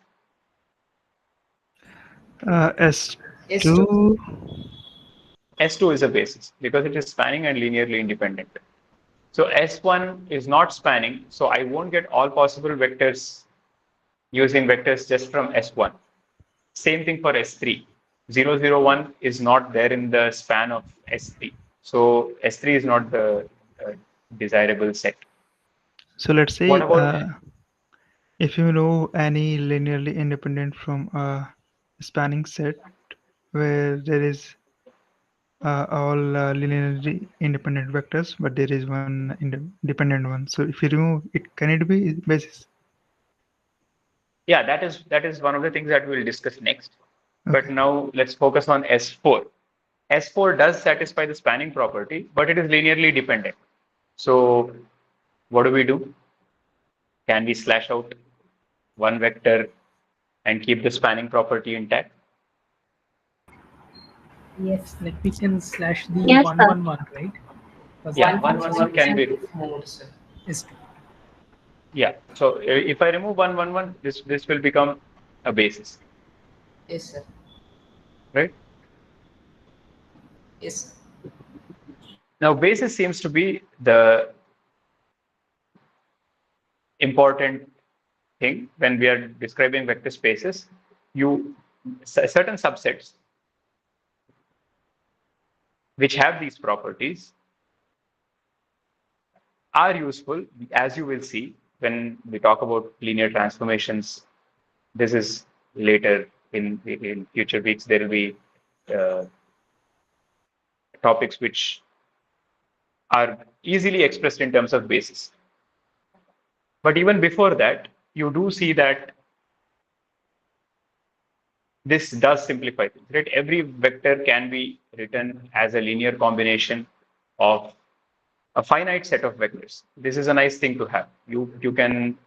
S2. S2 is a basis because it is spanning and linearly independent. So S1 is not spanning, so I won't get all possible vectors using vectors just from S1. Same thing for S3. 0, 0, 1 is not there in the span of S3. So S3 is not the desirable set. So let's say What about if you know any linearly independent from a spanning set where there is all linearly independent vectors, but there is one dependent one. So if you remove it, can it be basis? Yeah, that is one of the things that we'll discuss next. Okay. But now let's focus on S4. S4 does satisfy the spanning property, but it is linearly dependent. So what do? Can we slash out one vector and keep the spanning property intact? Yes, like we can slash the Yes, 1, sir. 1, 1, right? Yeah, 1, 1, 1 can be. Yes. Yeah. So if I remove 1, 1, 1, this will become a basis. Yes, sir. Right? Yes. Now, basis seems to be the important thing when we are describing vector spaces. Certain subsets which have these properties are useful, as you will see when we talk about linear transformations. This is later in future weeks. There will be topics which are easily expressed in terms of basis. But even before that, you do see that this does simplify things, right? Every vector can be written as a linear combination of a finite set of vectors. This is a nice thing to have. You can,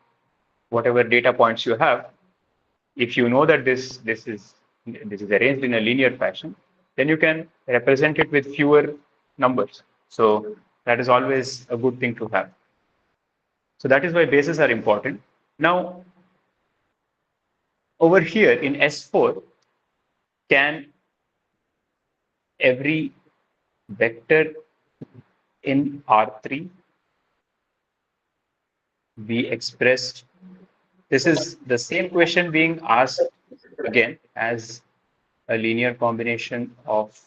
whatever data points you have, if you know that this is arranged in a linear fashion, then you can represent it with fewer numbers. So that is always a good thing to have. So that is why bases are important. Now, over here in S4, can every vector in R3 be expressed? This is the same question being asked again as a linear combination of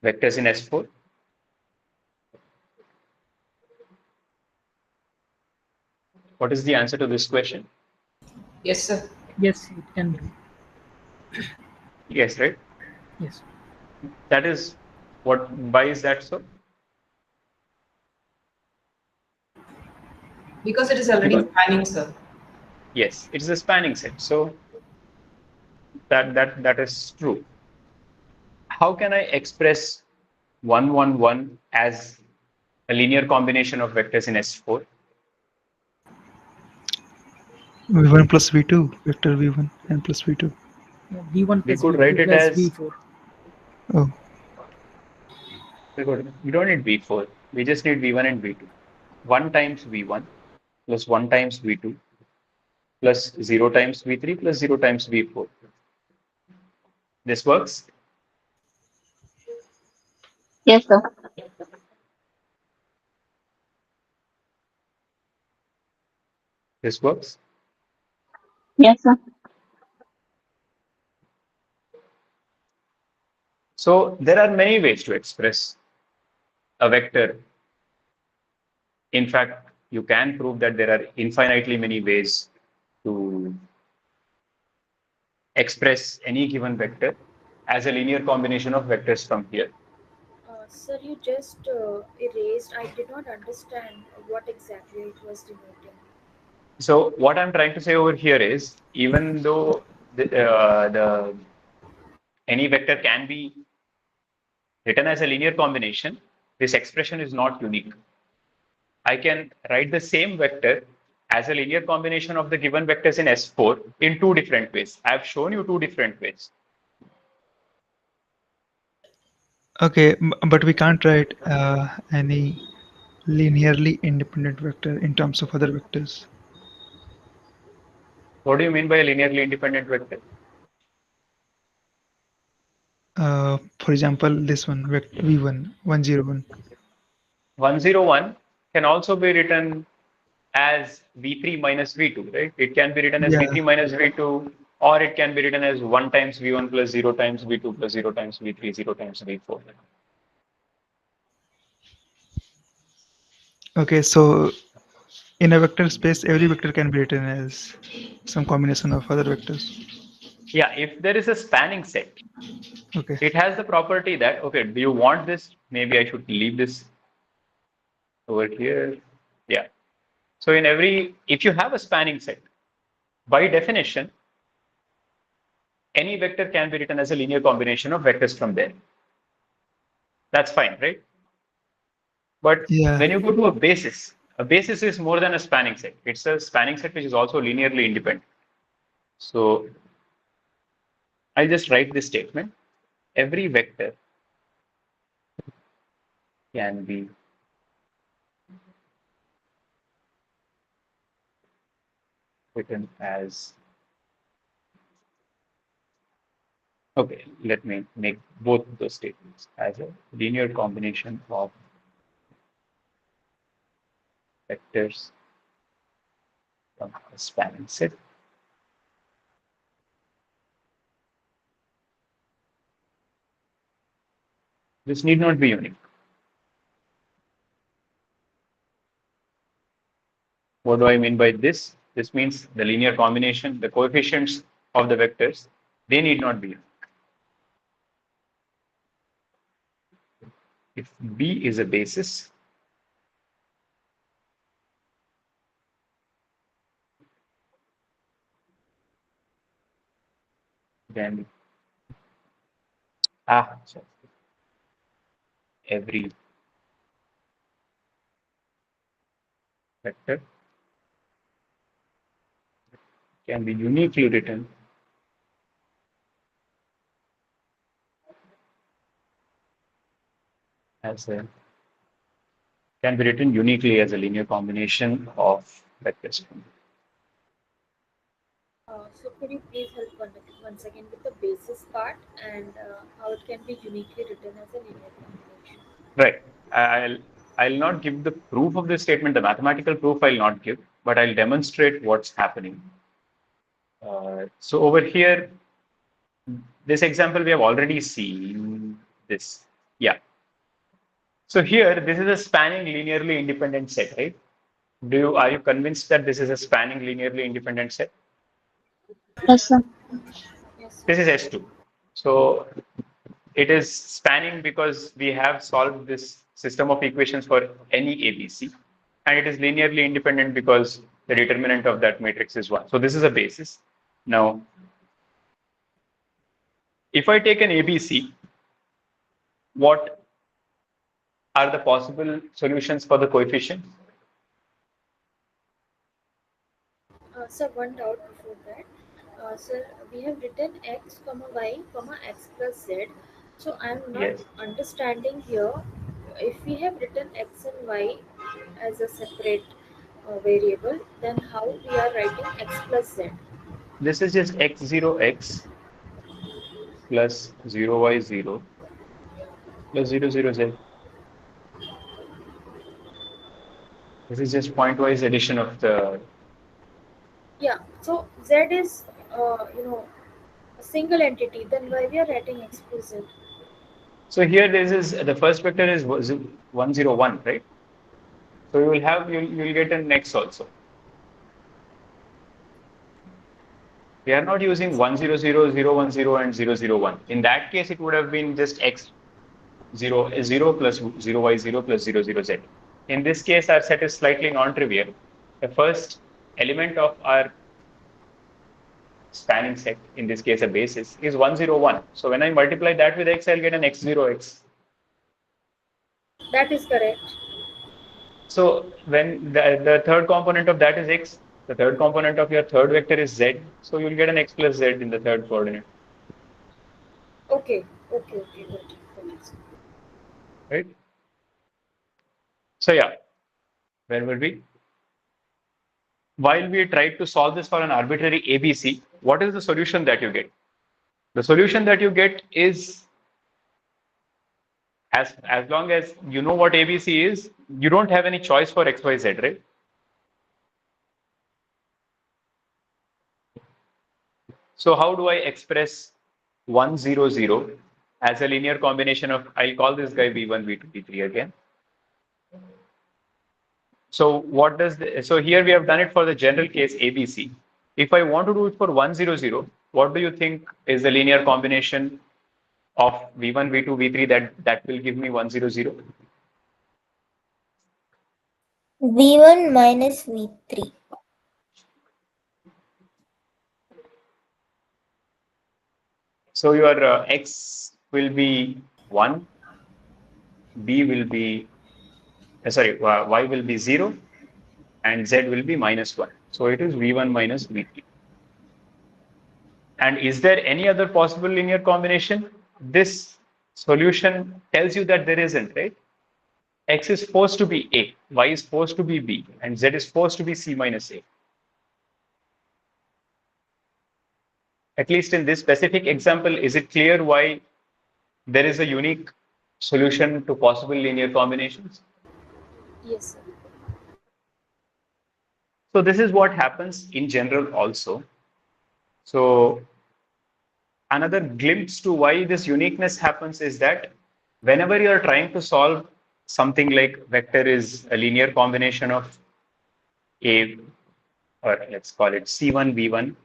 vectors in S4. What is the answer to this question? Yes, sir. Yes, it can be. Yes, right? Yes. That is what, why is that so? Because it is already spanning, sir. Yes, it is a spanning set. So that is true. How can I express 1, 1, 1 as a linear combination of vectors in S4? V1 plus V2, vector V1 and plus V2. Yeah, V1 We plus could write V2 it plus as, V4. Oh, we don't need V4. We just need V1 and V2. 1 times V1 plus 1 times V2 plus 0 times V3 plus 0 times V4. This works? Yes, sir. This works? Yes, sir. So there are many ways to express a vector. In fact, you can prove that there are infinitely many ways to express any given vector as a linear combination of vectors from here. Sir, you just erased. I did not understand what exactly it was denoting. So what I'm trying to say over here is, even though any vector can be written as a linear combination, this expression is not unique. I can write the same vector as a linear combination of the given vectors in S4 in two different ways. I have shown you two different ways. okay, but we can't write any linearly independent vector in terms of other vectors. What do you mean by a linearly independent vector? For example, this one, vector V1, 101. 101 can also be written as V3 minus V2, right? It can be written as Yeah, V3 minus V2, or it can be written as 1 times V1 plus 0 times V2 plus 0 times V3, 0 times V4. okay, so in a vector space, every vector can be written as some combination of other vectors. Yeah, if there is a spanning set, Okay. it has the property that, okay, do you want this? Maybe I should leave this over here. Yeah. So in every, if you have a spanning set, by definition, any vector can be written as a linear combination of vectors from there. That's fine, right? But Yeah. when you go to a basis is more than a spanning set. It's a spanning set which is also linearly independent. So I'll just write this statement. Every vector can be written as, okay, let me make both those statements as a linear combination of vectors from a spanning set. This need not be unique. What do I mean by this? This means the linear combination, the coefficients of the vectors, they need not be unique. If B is a basis, then sorry, every vector can be uniquely written as a uniquely as a linear combination of vectors. So could you please help once again with the basis part and how it can be uniquely written as a linear combination? Right. I'll not give the proof of this statement. The mathematical proof I'll not give, but I'll demonstrate what's happening. So over here, this example we have already seen this. Yeah. So here, this is a spanning linearly independent set, right? Are you convinced that this is a spanning linearly independent set? Yes, sir. Yes. This is S2. So it is spanning because we have solved this system of equations for any ABC. And it is linearly independent because the determinant of that matrix is 1. So this is a basis. Now, if I take an ABC, what are the possible solutions for the coefficient? Sir, one doubt before that. Sir, we have written x comma y comma x plus z. So I am not Yes. understanding here. If we have written x and y as a separate variable, then how we are writing x plus z? This is just x0x plus 0y0 plus 0, 0, z. This is just pointwise addition of the. Yeah. So z is a single entity. Then why we are writing x plus z? So here this is the first vector is 101, right? So you will have you'll get an x also. We are not using 100, 010, and 001. In that case, it would have been just x0 plus 0y0 plus 00z. In this case, our set is slightly non-trivial. The first element of our spanning set, in this case a basis, is 101. So when I multiply that with x, I'll get an x0x. That is correct. So when the third component of that is x, the third component of your third vector is z, so you'll get an x plus z in the third coordinate. Okay. Got it. Right? So yeah, where were we? While we tried to solve this for an arbitrary ABC, what is the solution that you get? The solution that you get is, as long as you know what ABC is, you don't have any choice for x, y, z, right? So how do I express 100 as a linear combination of, I'll call this guy V1, V2, V3 again. So so here we have done it for the general case ABC. If I want to do it for 100, what do you think is the linear combination of V1, V2, V3 that will give me 100? V1 minus V3. So your x will be 1, b will be, y will be 0, and z will be -1. So it is V1 minus V3. And is there any other possible linear combination? This solution tells you that there isn't, right? X is forced to be A, Y is forced to be B, and Z is forced to be C minus A. At least in this specific example, is it clear why there is a unique solution to possible linear combinations? Yes, sir. So this is what happens in general also. So another glimpse to why this uniqueness happens is that whenever you are trying to solve something like vector is a linear combination of A, or let's call it C1 V1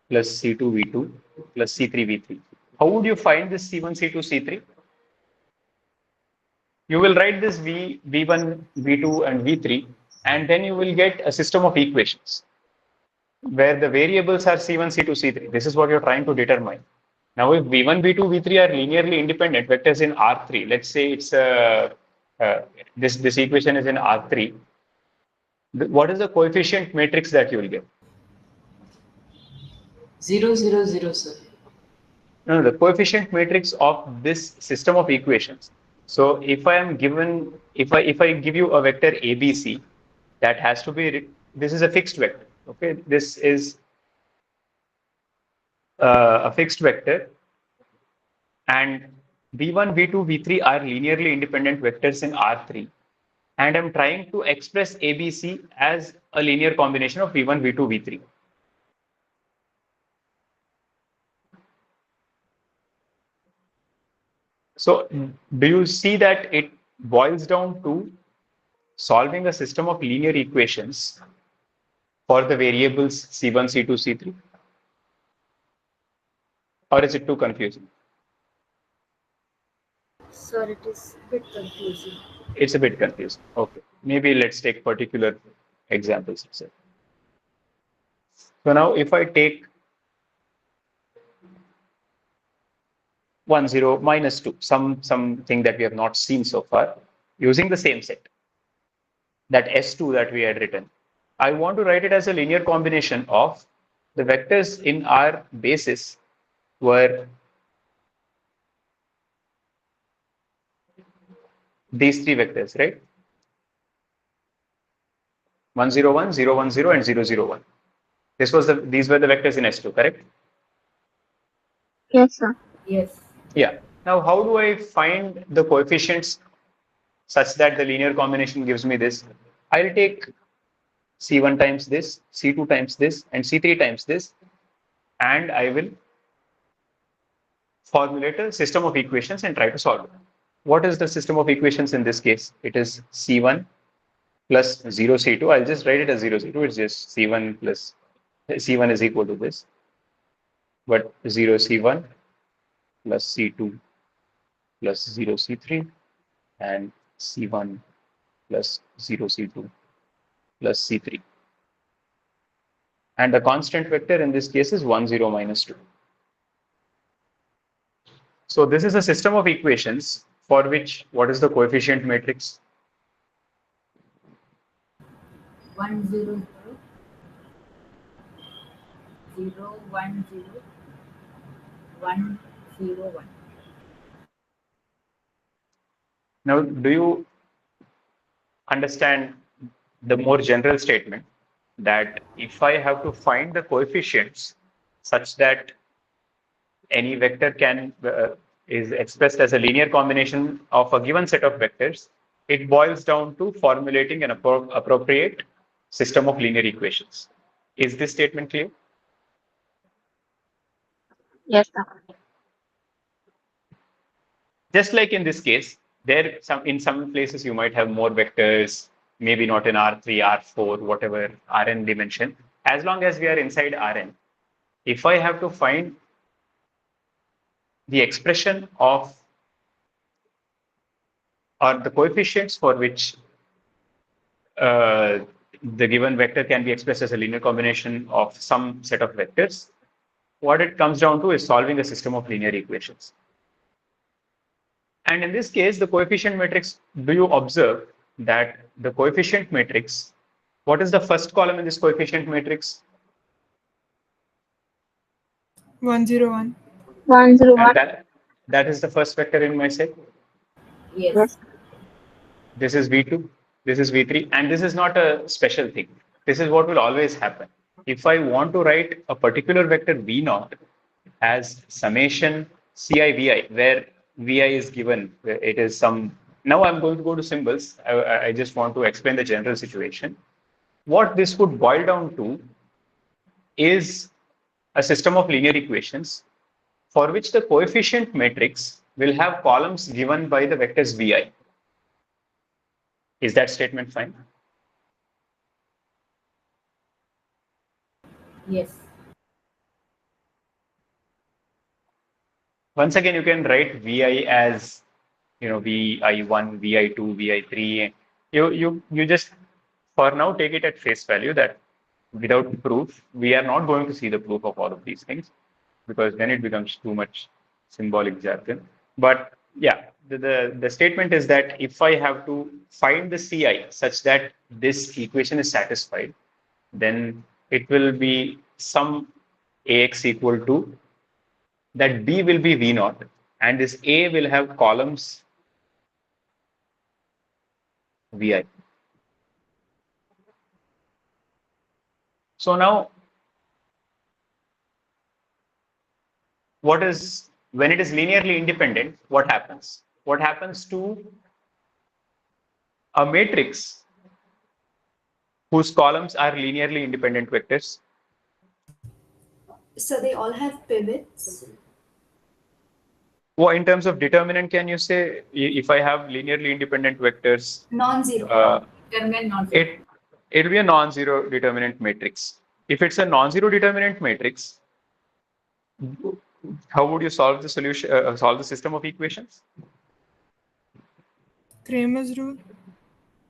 plus C2 V2 plus C3 V3. How would you find this C1, C2, C3? You will write this V1, V2, and V3, and then you will get a system of equations where the variables are C1, C2, C3. This is what you're trying to determine. Now, if V1, V2, V3 are linearly independent vectors in R3, let's say it's this equation is in R3. What is the coefficient matrix that you will get? 0, 0, 0, sir. No, the coefficient matrix of this system of equations. So if I am given, if I give you a vector ABC, that has to be, this is a fixed vector. Okay, this is a fixed vector, and v1, v2, v3 are linearly independent vectors in R3. And I'm trying to express ABC as a linear combination of v1, v2, v3. So do you see that it boils down to solving a system of linear equations for the variables C1, C2, C3? Or is it too confusing? Sir, it is a bit confusing. It's a bit confusing. Okay. Maybe let's take particular examples itself. So now if I take 1, 0, minus 2, something that we have not seen so far, using the same set, that S2 that we had written, I want to write it as a linear combination of the vectors in our basis were these three vectors, right? 1, 0, 1, 0, 1, 0, and 0, 0, 1. These were the vectors in S2, correct? Yes, sir. Yes. Yeah. Now, how do I find the coefficients such that the linear combination gives me this? I'll take C1 times this, C2 times this, and C3 times this, and I will formulate a system of equations and try to solve it. What is the system of equations in this case? It is C1 plus 0 C2. I'll just write it as 0 C2. It's just C1 plus C1 is equal to this, but 0 C1 plus C2 plus 0 C3 and C1 plus 0 C2 plus C3. And the constant vector in this case is 1, 0, minus 2. So this is a system of equations for which what is the coefficient matrix? 1, 0, 0, 0, 1, 0, 1, 0, 1. Now, do you understand the more general statement that if I have to find the coefficients such that any vector is expressed as a linear combination of a given set of vectors, it boils down to formulating an appropriate system of linear equations. Is this statement clear? Yes, sir. Just like in this case, in some places you might have more vectors, maybe not in R3, R4, whatever Rn dimension. As long as we are inside Rn, if I have to find the expression of or the coefficients for which the given vector can be expressed as a linear combination of some set of vectors, what it comes down to is solving a system of linear equations. And in this case, the coefficient matrix, do you observe that the coefficient matrix, what is the first column in this coefficient matrix? 1, 0, 1. 1, 0, 1. And that is the first vector in my set. Yes. This is V2, this is V3, and this is not a special thing. This is what will always happen. If I want to write a particular vector V0 as summation Ci Vi, where Vi is given, it is some. Now I'm going to go to symbols. I just want to explain the general situation. What this would boil down to is a system of linear equations for which the coefficient matrix will have columns given by the vectors Vi. Is that statement fine? Yes. Once again, you can write Vi as, Vi1, Vi2, Vi3. You just for now take it at face value that without proof, we are not going to see the proof of all of these things because then it becomes too much symbolic jargon. But yeah, the statement is that if I have to find the Ci such that this equation is satisfied, then it will be some Ax equal to that B will be V naught, and this A will have columns Vi. So now, what is when it is linearly independent? What happens? What happens to a matrix whose columns are linearly independent vectors? So they all have pivots. Well, in terms of determinant, can you say if I have linearly independent vectors? Non-zero. It will be a non-zero determinant matrix. If it's a non-zero determinant matrix, how would you solve the solution? Solve the system of equations? Kramer's rule.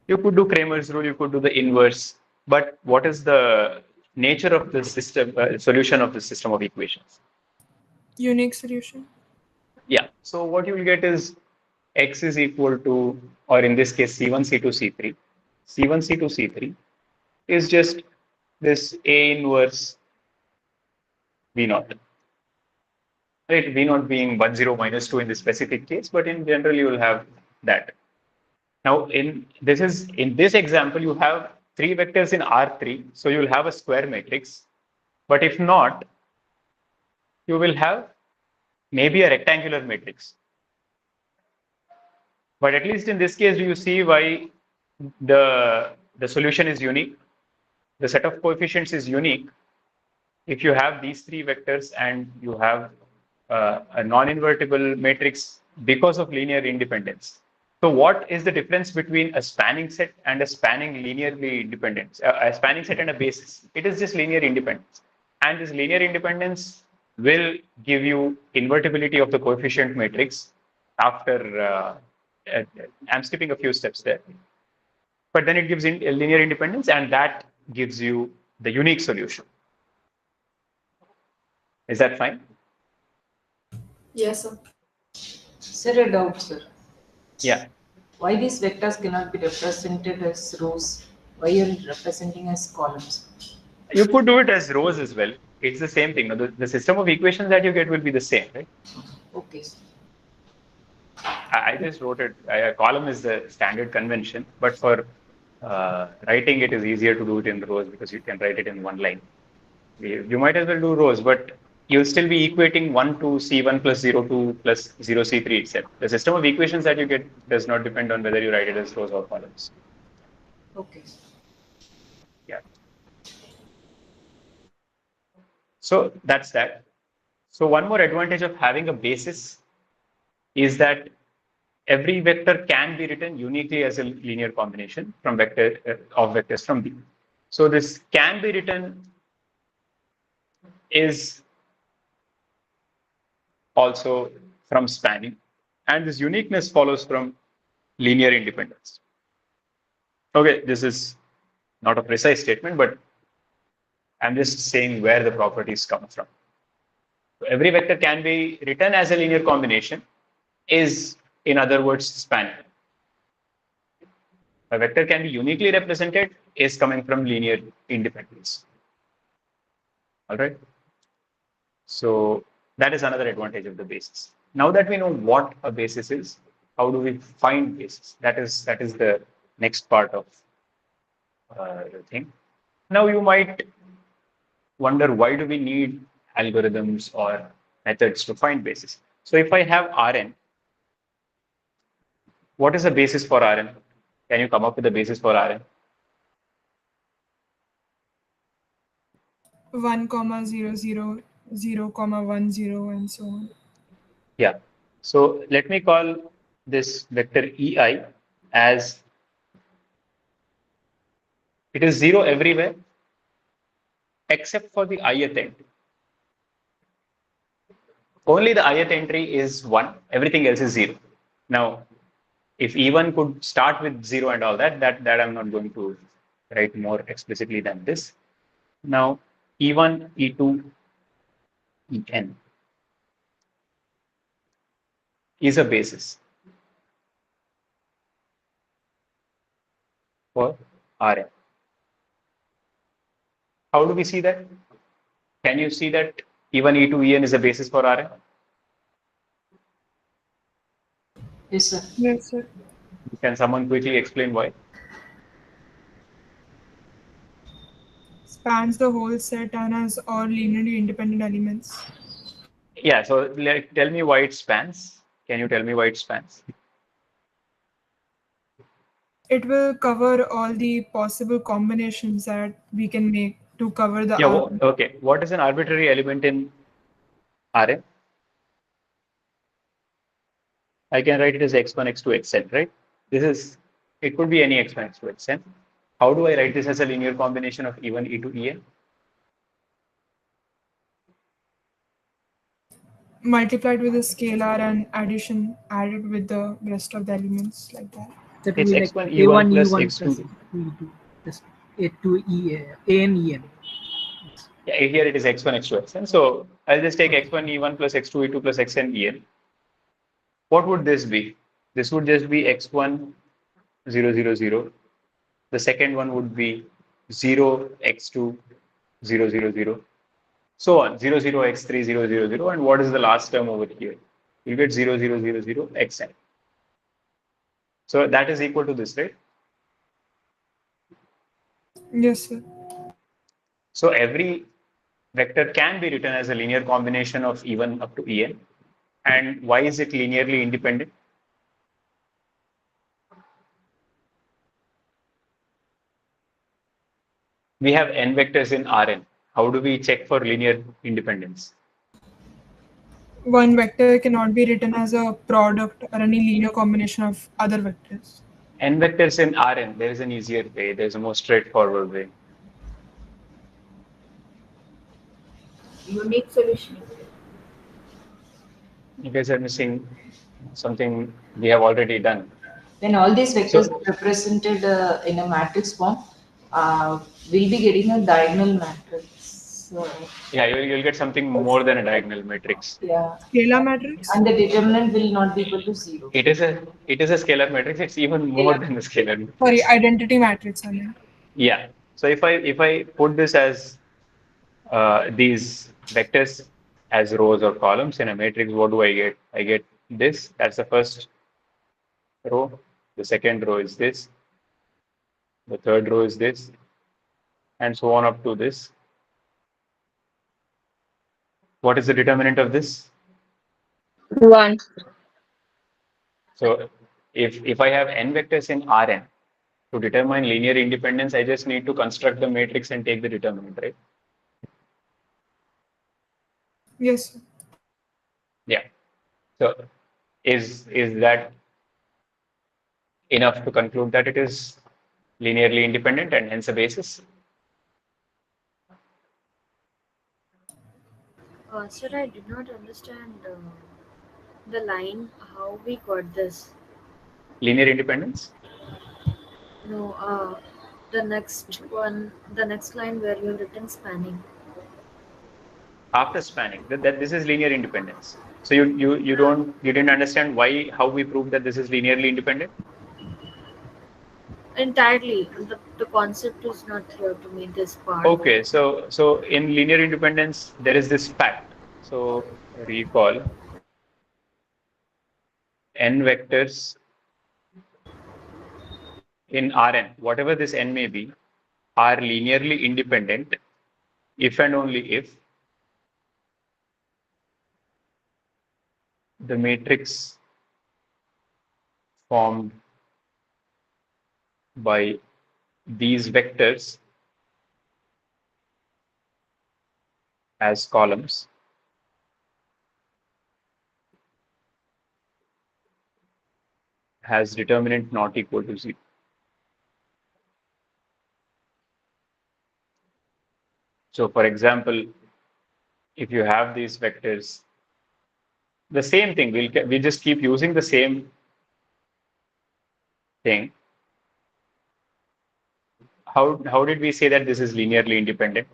You could do Kramer's rule. You could do the inverse. But what is the nature of the system solution of the system of equations? Unique solution. Yeah. So what you will get is x is equal to, or in this case, C1, C2, C3. C1, C2, C3 is just this A inverse V naught. Right, V naught being 1, 0, minus 2 in this specific case, but in general you will have that. Now in this example, you have 3 vectors in R3, so you will have a square matrix. But if not, you will have maybe a rectangular matrix. But at least in this case, do you see why the solution is unique? The set of coefficients is unique if you have these 3 vectors and you have a non-invertible matrix because of linear independence. So what is the difference between a spanning set and a spanning linearly independent, a spanning set and a basis? It is just linear independence. And this linear independence will give you invertibility of the coefficient matrix after, I'm skipping a few steps there. But then it gives linear independence, and that gives you the unique solution. Is that fine? Yes, sir. Sir, a doubt, sir. Yeah. Why these vectors cannot be represented as rows? Why are you representing as columns? You could do it as rows as well. It's the same thing. The system of equations that you get will be the same, right? Okay. I just wrote it. A column is the standard convention, but for writing it is easier to do it in rows because you can write it in one line. You might as well do rows, but you'll still be equating 1 to C1 plus 02 plus 0C3 itself. The system of equations that you get does not depend on whether you write it as rows or columns. Okay. Yeah. So that's that. So one more advantage of having a basis is that every vector can be written uniquely as a linear combination from of vectors from B. So this can be written is also from spanning, and this uniqueness follows from linear independence. Okay, this is not a precise statement, but I'm just saying where the properties come from. So every vector can be written as a linear combination is, in other words, spanning. A vector can be uniquely represented is coming from linear independence. All right. So that is another advantage of the basis. Now that we know what a basis is, how do we find basis? That is the next part of the thing. Now you might wonder, why do we need algorithms or methods to find basis? So if I have Rn, what is the basis for Rn? Can you come up with the basis for Rn? 1, 0, 0, 0, 1, 0, and so on. Yeah. So let me call this vector Ei as it is 0 everywhere except for the ith entry. Only the ith entry is 1, everything else is 0. Now, if E1 could start with 0 and all that I'm not going to write more explicitly than this. Now, E1, E2, En is a basis. for Rn. How do we see that? Can you see that even E to En is a basis for Rn? Yes, sir. Yes, sir. Can someone quickly explain why? Spans the whole set and has all linearly independent elements. Yeah, so tell me why it spans. Can you tell me why it spans? It will cover all the possible combinations that we can make to cover the Yeah, R. okay. What is an arbitrary element in Rn? I can write it as x1, x2, xn, right? It could be any x1, x2, xn. How do I write this as a linear combination of E1, E2, En? Multiplied with a scalar and addition added with the rest of the elements like that. That will It's be like x1, E1 A1 plus E1 plus x2. E2 plus A2 AN EN. Yeah, here it is x1, x2, xn. So I'll just take x1, E1 plus x2, E2 plus xn, En. What would this be? This would just be x1, 0, 0, 0. The second one would be 0, x2, 0, 0, 0. So on, 0, 0, x3, 0, 0, 0. And what is the last term over here? You get 0, 0, 0, 0, xn. So that is equal to this, right? Yes, sir. So every vector can be written as a linear combination of E1 up to En. And why is it linearly independent? We have n vectors in Rn. How do we check for linear independence? One vector cannot be written as a product or any linear combination of other vectors. N vectors in Rn, there is an easier way, there's a more straightforward way. Unique solution. You guys are missing something we have already done. When all these vectors are represented in a matrix form, we'll be getting a diagonal matrix. So, Yeah, you'll get something more than a diagonal matrix. yeah. Scalar matrix? And the determinant will not be equal to 0. It is a scalar matrix. It's even more than a scalar matrix. Sorry, identity matrix, I mean. Yeah. So if I put this as these vectors as rows or columns in a matrix, what do I get? I get this. That's the first row. The second row is this. The third row is this, and so on up to this. What is the determinant of this? 1. So if I have n vectors in Rn, to determine linear independence, I just need to construct the matrix and take the determinant, right? Yes, sir. Yeah. So is that enough to conclude that it is linearly independent and hence a basis? Sir, I did not understand the line how we got this. Linear independence? No, the next one, the next line where you have written spanning. After spanning, that this is linear independence. So you didn't understand how we proved that this is linearly independent? Entirely, the concept is not clear to me, this part. Okay, so in linear independence there is this fact. So recall n vectors in Rn, whatever this n may be, are linearly independent if and only if the matrix formed by these vectors as columns has determinant not equal to 0. So for example, if you have these vectors, the same thing, we just keep using the same thing. How did we say that this is linearly independent?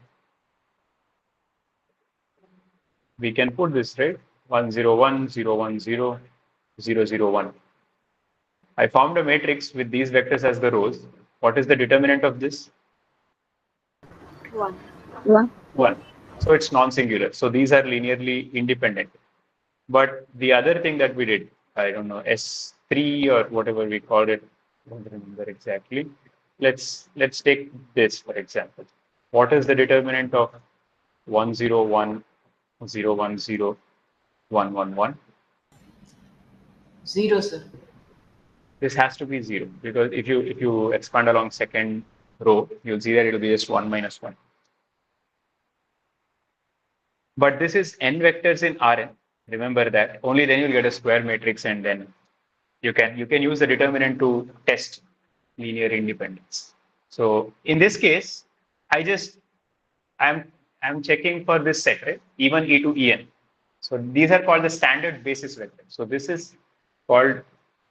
We can put this, right? 1, 0, 1, 0, 1, 0, 0, 0, 1. I formed a matrix with these vectors as the rows. What is the determinant of this? 1. 1. So it's non-singular. So these are linearly independent. But the other thing that we did, I don't know, S3 or whatever we called it, I don't remember exactly. Let's take this for example. What is the determinant of 1, 0, 1, 0, 1, 0, 1, 1, 1? 0, sir. This has to be 0 because if you expand along second row, you'll see that it will be just 1 minus 1. But this is n vectors in Rn. Remember that. Only then you'll get a square matrix, and then you can use the determinant to test linear independence. So in this case, I'm checking for this set, right? E1, E2, En. So these are called the standard basis vectors. So this is called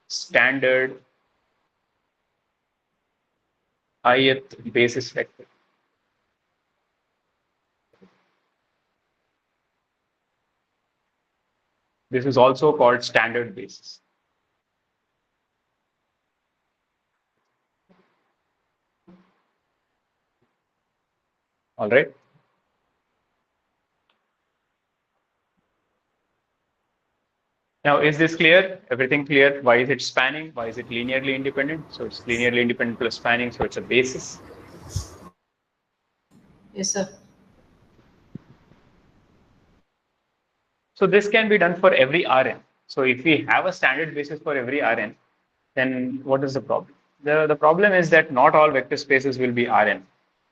standard ith basis vector. This is also called standard basis. All right. Now, is this clear? Everything clear? Why is it spanning? Why is it linearly independent? So it's linearly independent plus spanning, so it's a basis. Yes, sir. So this can be done for every Rn. So if we have a standard basis for every Rn, then what is the problem? The problem is that not all vector spaces will be Rn,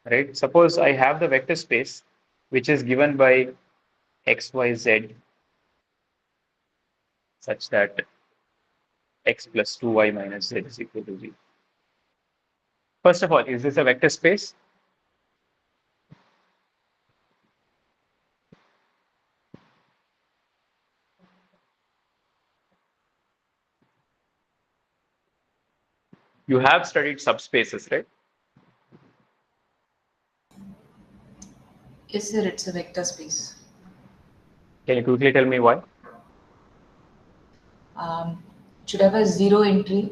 right? Suppose I have the vector space, which is given by x, y, z, such that x plus 2y minus z is equal to 0. First of all, is this a vector space? You have studied subspaces, right? Yes, sir, it's a vector space. Can you quickly tell me why? Should have a 0 entry,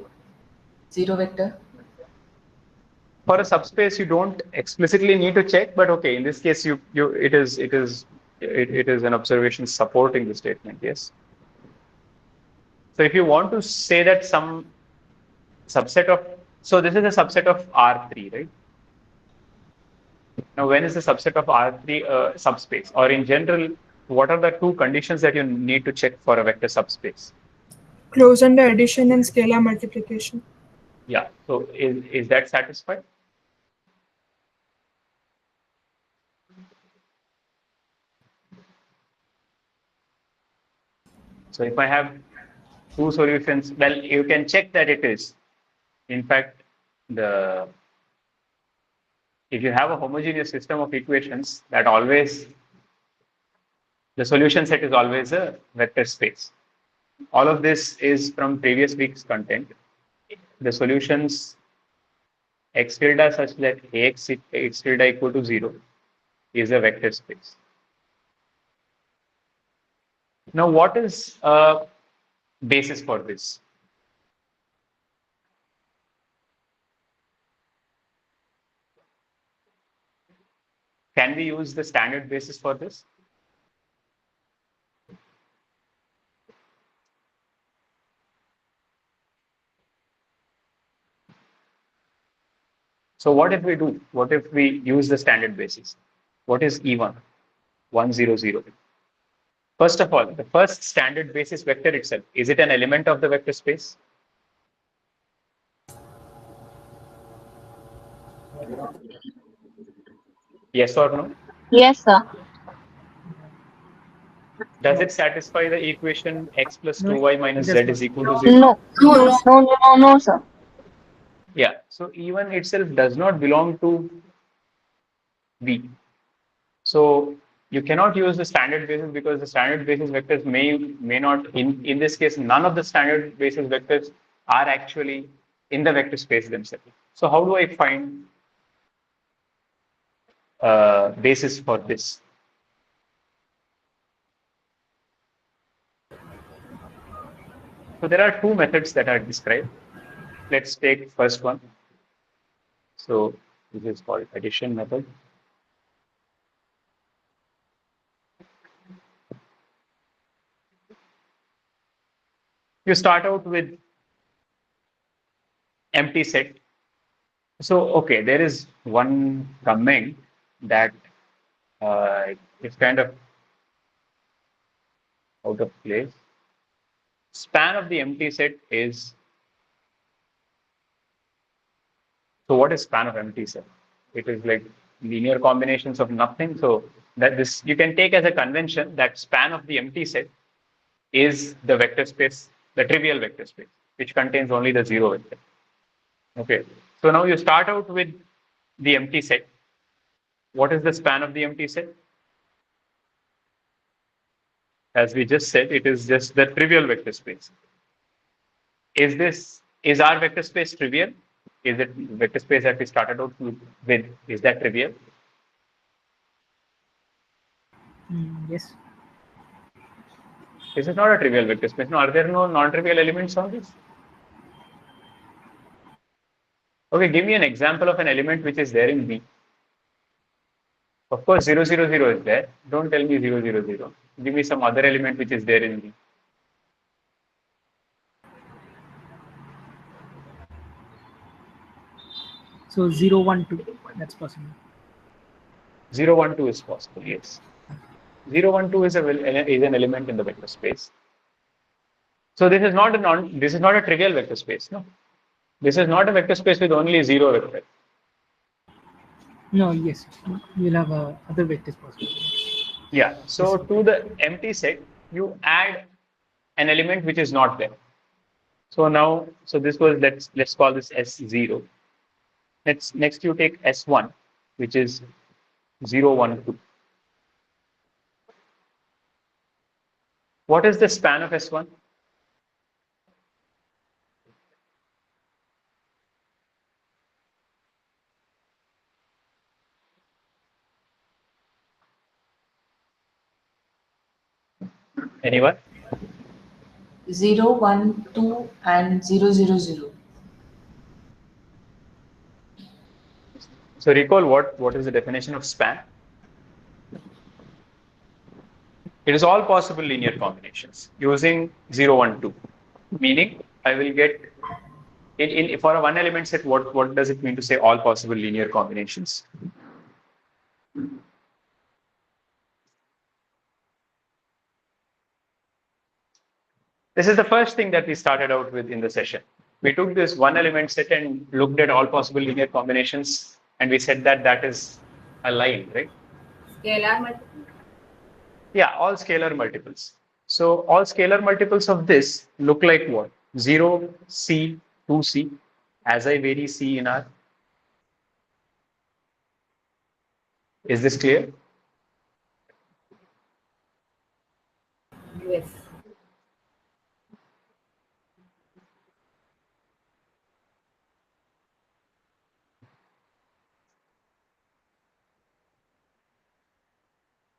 0 vector. For a subspace, you don't explicitly need to check, but okay, in this case, it is an observation supporting the statement. Yes. So if you want to say that some subset of, so this is a subset of R3, right? Now, when is the subset of R3 a subspace? Or in general, what are the two conditions that you need to check for a vector subspace? Close under addition and scalar multiplication. Yeah. So is that satisfied? So if I have two solutions, well, you can check that it is. In fact, if you have a homogeneous system of equations, that always the solution set is always a vector space. All of this is from previous week's content. The solutions x tilde such that ax x tilde equal to 0 is a vector space. Now, what is a basis for this? Can we use the standard basis for this? So what if we do? What if we use the standard basis? What is E1? 1, 0, 0. First of all, the first standard basis vector itself, is it an element of the vector space? Yes or no? Yes, sir. Does it satisfy the equation x plus 2y minus z is equal to 0? No. No, sir. Yeah. So E1 itself does not belong to V. So you cannot use the standard basis because the standard basis vectors may not, in this case, none of the standard basis vectors are actually in the vector space themselves. So how do I find basis for this? So there are two methods that are described. Let's take first one. So this is called addition method. You start out with empty set. So, okay, there is one comment that is kind of out of place. Span of the empty set is, so what is span of empty set? It is like linear combinations of nothing. So that this, you can take as a convention that span of the empty set is the vector space, the trivial vector space, which contains only the zero vector. Okay, so now you start out with the empty set. What is the span of the empty set? As we just said, it is just the trivial vector space. Is our vector space trivial? Is it vector space that we started out with? Is that trivial? Yes. This is not a trivial vector space. No, are there no non-trivial elements on this? Okay, give me an example of an element which is there in V. Of course, 0, 0, 0 is there. Don't tell me 0, 0, 0. Give me some other element which is there in V. So 0, 1, 2, that's possible. 0, 1, 2 is possible, yes. 0, 1, 2 is an element in the vector space. So this is not a trivial vector space, no. This is not a vector space with only zero vector. No, yes, you'll have other vectors possible. Yeah, so to the empty set, you add an element which is not there. So now, so this was, let's call this S0. Next you take S1, which is 0, 1, 2. What is the span of S1? Anyone? 0, 1, 2, and 0, 0, 0. So recall what is the definition of span? It is all possible linear combinations using 0, 1, 2. Meaning, I will get for a one element set. What does it mean to say all possible linear combinations? This is the first thing that we started out with in the session. We took this one element set and looked at all possible linear combinations, and we said that that is a line, right? Scalar multiple. Yeah, all scalar multiples. So all scalar multiples of this look like what? 0, C, 2C, as I vary C in R. Is this clear? Yes.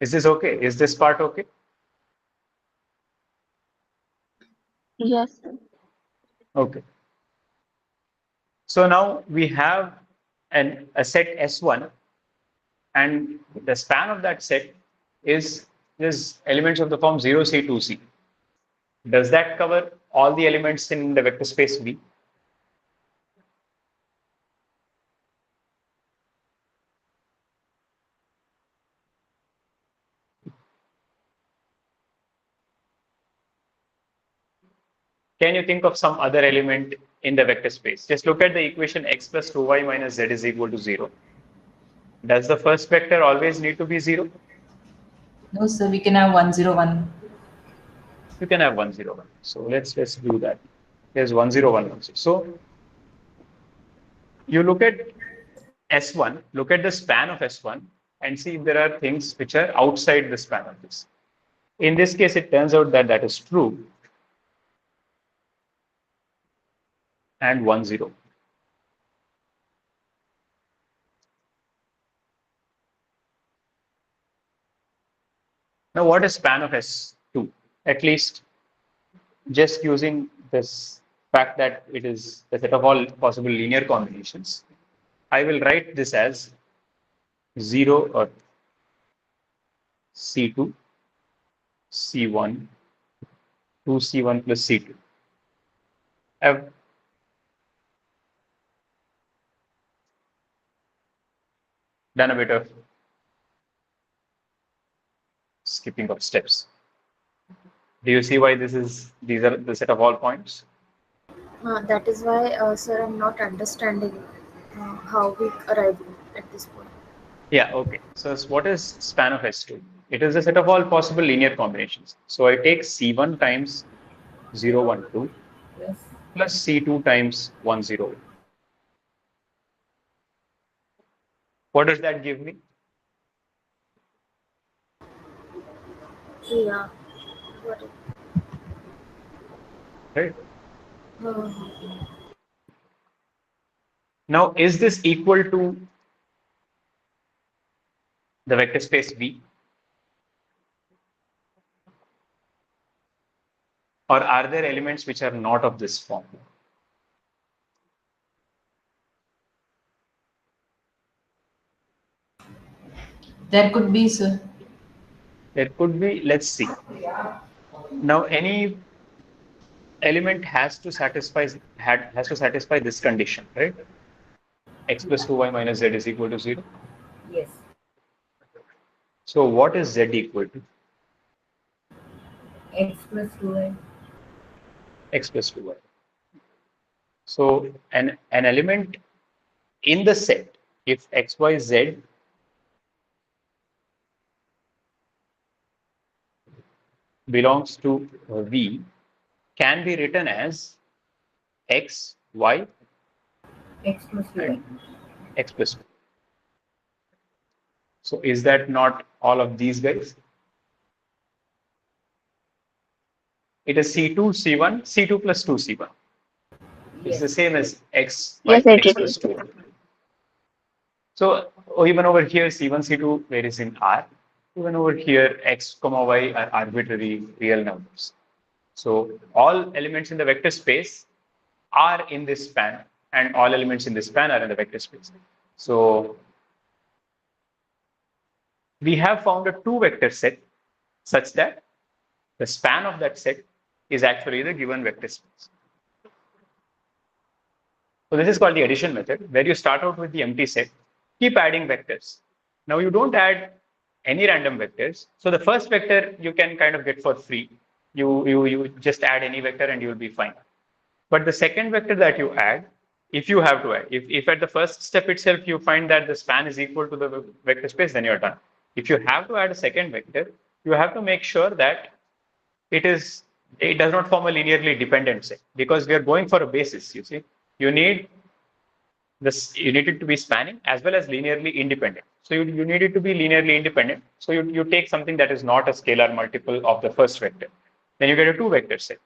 Is this okay? Is this part okay? Yes. Okay. So now we have a set S1, and the span of that set is elements of the form 0C, 2C. Does that cover all the elements in the vector space V? Can you think of some other element in the vector space? Just look at the equation x plus 2y minus z is equal to 0. Does the first vector always need to be 0? No, sir, we can have 1, 0, 1. You can have 1, 0, 1. So let's do that. There's 1, 0, 1 also. So you look at S1, look at the span of S1, and see if there are things which are outside the span of this. In this case, it turns out that that is true. And 1, 0. Now, what is span of S2? At least just using this fact that it is the set of all possible linear combinations. I will write this as 0 or C2, C1, 2C1 plus C2. I've done a bit of skipping of steps. Do you see why these are the set of all points? That is why, sir, I'm not understanding how we arrived at this point. Yeah, okay. So what is span of S2? It is a set of all possible linear combinations. So I take C1 times 0, 1, 2 plus C2 times 1, 0. What does that give me? Yeah. Got it. Right. Uh, Now, is this equal to the vector space V? Or are there elements which are not of this form? There could be, sir. There could be, let's see. Now, any element has to satisfy this condition, right? X plus 2y minus z is equal to 0. Yes. So what is z equal to? X plus 2y. X plus 2y. So an element in the set, if x, y, z belongs to V, can be written as x, y, X plus 2y. x plus 2. So is that not all of these guys? It is C2, C1, C2 plus 2, C1. It's the same as x, Yes, y, it x is. plus 2. So even over here, C1, C2 varies in R. Even over here, x, y are arbitrary real numbers. So all elements in the vector space are in this span, and all elements in this span are in the vector space. So we have found a two-vector set such that the span of that set is actually the given vector space. So this is called the addition method, where you start out with the empty set, keep adding vectors. Now you don't add any random vectors. So the first vector you can kind of get for free. You just add any vector and you'll be fine. But the second vector that you add, if you have to add, if at the first step itself you find that the span is equal to the vector space, then you're done. If you have to add a second vector, you have to make sure that it does not form a linearly dependent set, because we are going for a basis. You see, you need it to be spanning as well as linearly independent. So you need it to be linearly independent. So you take something that is not a scalar multiple of the first vector, then you get a two vector set.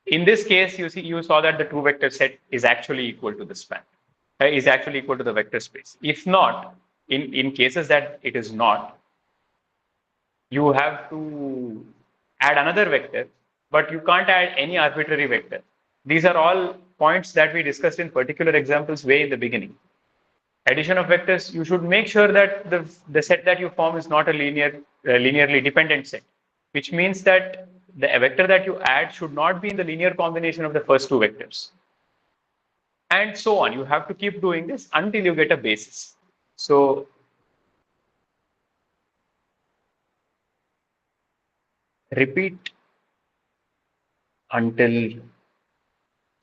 In this case, you saw that the two vector set is actually equal to the span, is actually equal to the vector space. If not, in cases that it is not, you have to add another vector, but you can't add any arbitrary vector. These are all points that we discussed in particular examples way in the beginning. Addition of vectors, you should make sure that the set that you form is not a linearly dependent set, which means that the vector that you add should not be in the linear combination of the first two vectors. And so on. You have to keep doing this until you get a basis. So repeat until,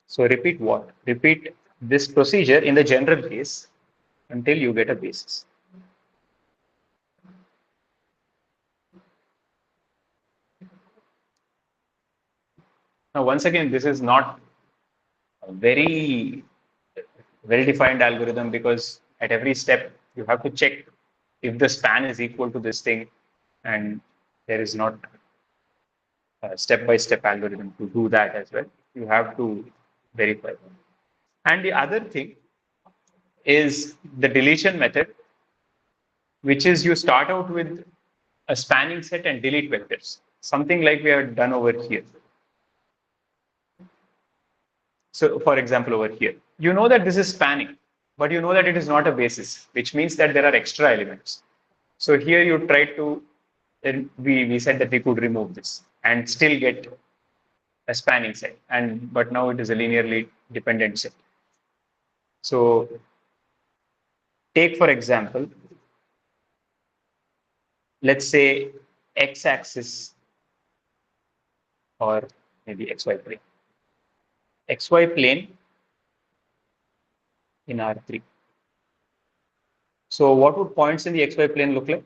so repeat what? Repeat this procedure in the general case until you get a basis. Now, once again, this is not a very well-defined algorithm, because at every step you have to check if the span is equal to this thing, and there is not a step-by-step algorithm to do that as well. You have to verify. And the other thing is the deletion method, which is you start out with a spanning set and delete vectors, something like we have done over here. So for example, over here, you know that this is spanning. but you know that it is not a basis, which means that there are extra elements. So here you try to, then we said that we could remove this and still get a spanning set, but now it is a linearly dependent set. So take, for example, let's say x-axis or maybe xy plane. XY plane in R3. So what would points in the XY plane look like?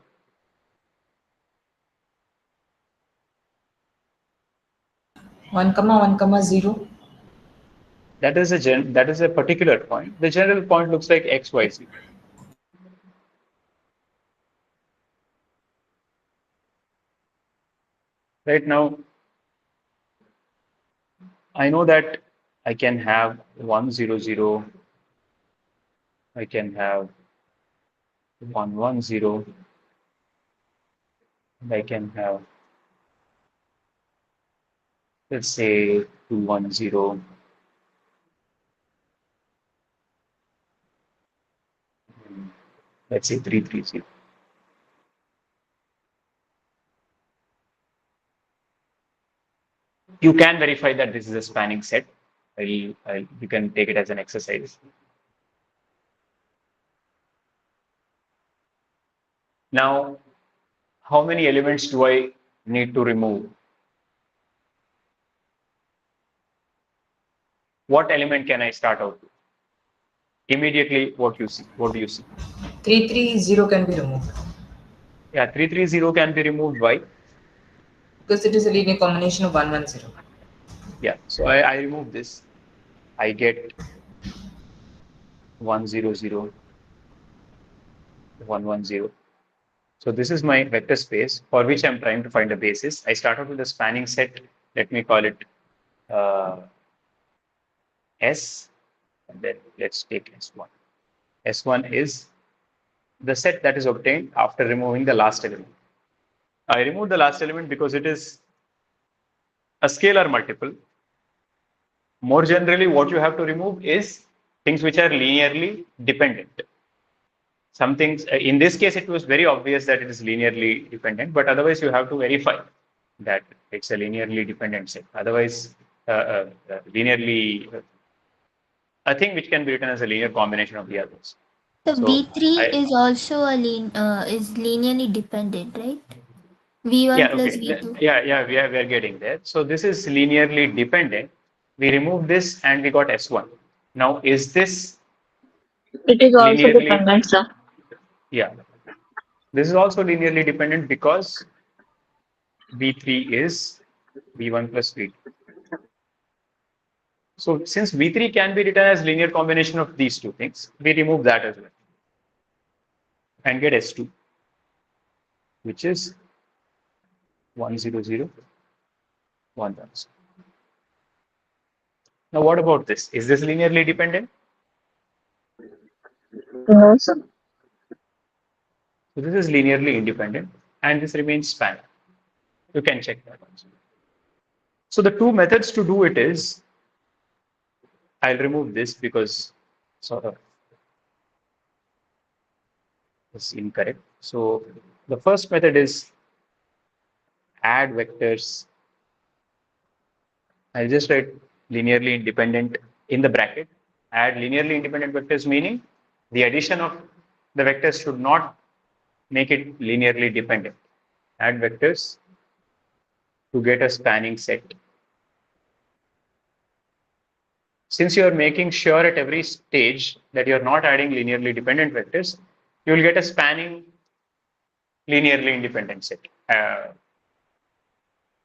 One comma 0. That is a particular point. The general point looks like XYZ. Right now, I know that I can have 1, 0, 0. I can have 1, 1, 0. And I can have, let's say, 2, 1, 0. Let's say 3, 3, 0. You can verify that this is a spanning set. You can take it as an exercise. Now, how many elements do I need to remove? What element can I start out with? Immediately, what do you see? 330 can be removed. Yeah, 330 can be removed. Why? Because it is a linear combination of 110. Yeah, so I remove this. I get 100, 110. So this is my vector space for which I'm trying to find a basis. I start out with a spanning set. Let me call it S, and then let's take S1. S1 is the set that is obtained after removing the last element. I remove the last element because it is a scalar multiple. More generally, what you have to remove is things which are linearly dependent. Some things, in this case, it was very obvious that it is linearly dependent, but otherwise you have to verify that it's a linearly dependent set. Otherwise, a thing which can be written as a linear combination of the others. So B3 is also is linearly dependent, right? V1 yeah, plus okay. V2. Yeah, we are getting there. So this is linearly dependent. We remove this and we got S1. Now, is this It is also linearly dependent, sir. Yeah. This is also linearly dependent because V3 is V1 plus V2. So since V3 can be written as linear combination of these two things, we remove that as well and get S2, which is 100, 1000. Now, what about this? Is this linearly dependent? No, sir. So this is linearly independent and this remains spanning. You can check that also. So the two methods to do it is, I'll remove this because sort of is incorrect. So the first method is add vectors. I'll just write linearly independent in the bracket. Add linearly independent vectors, meaning the addition of the vectors should not make it linearly dependent. Add vectors to get a spanning set. Since you are making sure at every stage that you are not adding linearly dependent vectors, you will get a spanning linearly independent set.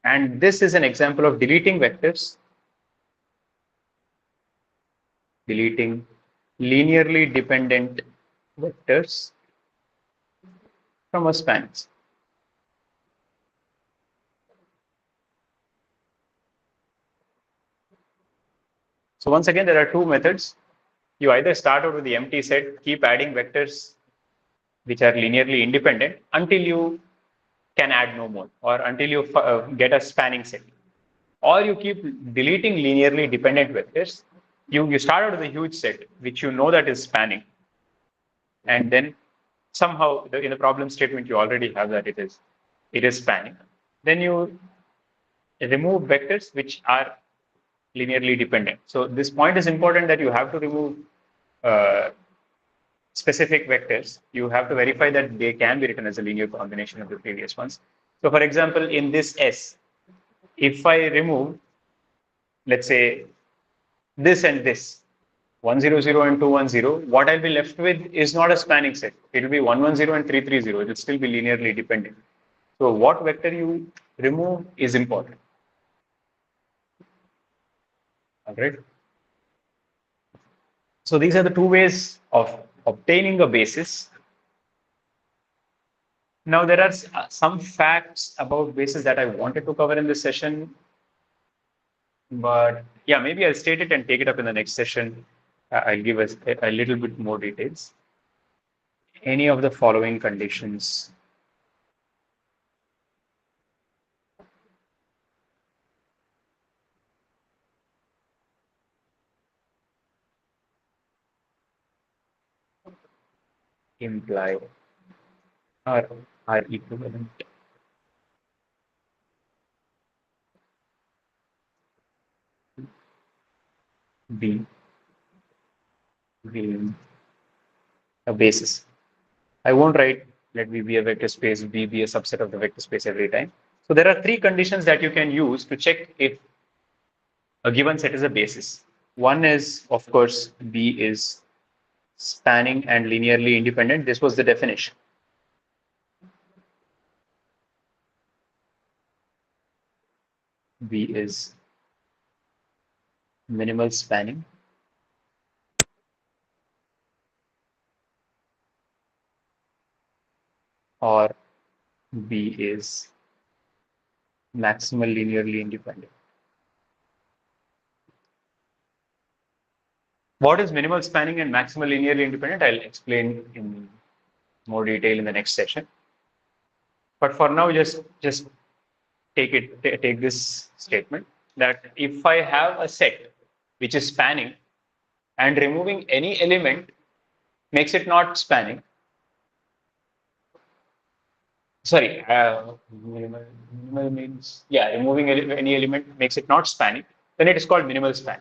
And this is an example of deleting vectors, deleting linearly dependent vectors from a span. So once again, there are two methods. You either start out with the empty set, keep adding vectors which are linearly independent until you can add no more, or until you get a spanning set. Or you keep deleting linearly dependent vectors. You start out with a huge set, which you know that is spanning, and then somehow in the problem statement you already have that it is spanning. Then you remove vectors which are linearly dependent. So this point is important, that you have to remove specific vectors. You have to verify that they can be written as a linear combination of the previous ones. So for example, in this S, if I remove, let's say, this and this, 100 and 210, what I'll be left with is not a spanning set. It will be 110 and 330. It will still be linearly dependent. So what vector you remove is important. All right. So these are the two ways of obtaining a basis. Now there are some facts about bases that I wanted to cover in this session, but yeah, maybe I'll state it and take it up in the next session. I'll give us a little bit more details. Any of the following conditions imply or are equivalent. B being a basis. I won't write let V be a vector space, B be a subset of the vector space every time. So there are three conditions that you can use to check if a given set is a basis. One is, of course, B is spanning and linearly independent. This was the definition. B is minimal spanning. Or B is maximal linearly independent. What is minimal spanning and maximal linearly independent? I'll explain in more detail in the next session. But for now, just take this statement that if I have a set which is spanning and removing any element makes it not spanning. Sorry, minimal means, yeah, removing any element makes it not spanning, then it is called minimal span.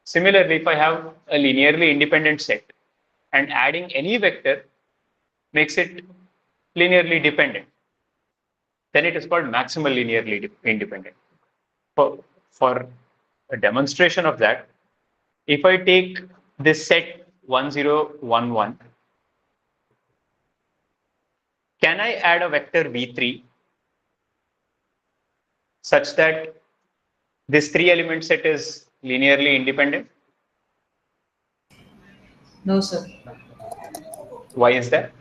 Similarly, if I have a linearly independent set and adding any vector makes it linearly dependent, then it is called maximal linearly independent. For a demonstration of that, if I take this set 1011, can I add a vector v3 such that this 3-element set is linearly independent? No, sir. Why is that?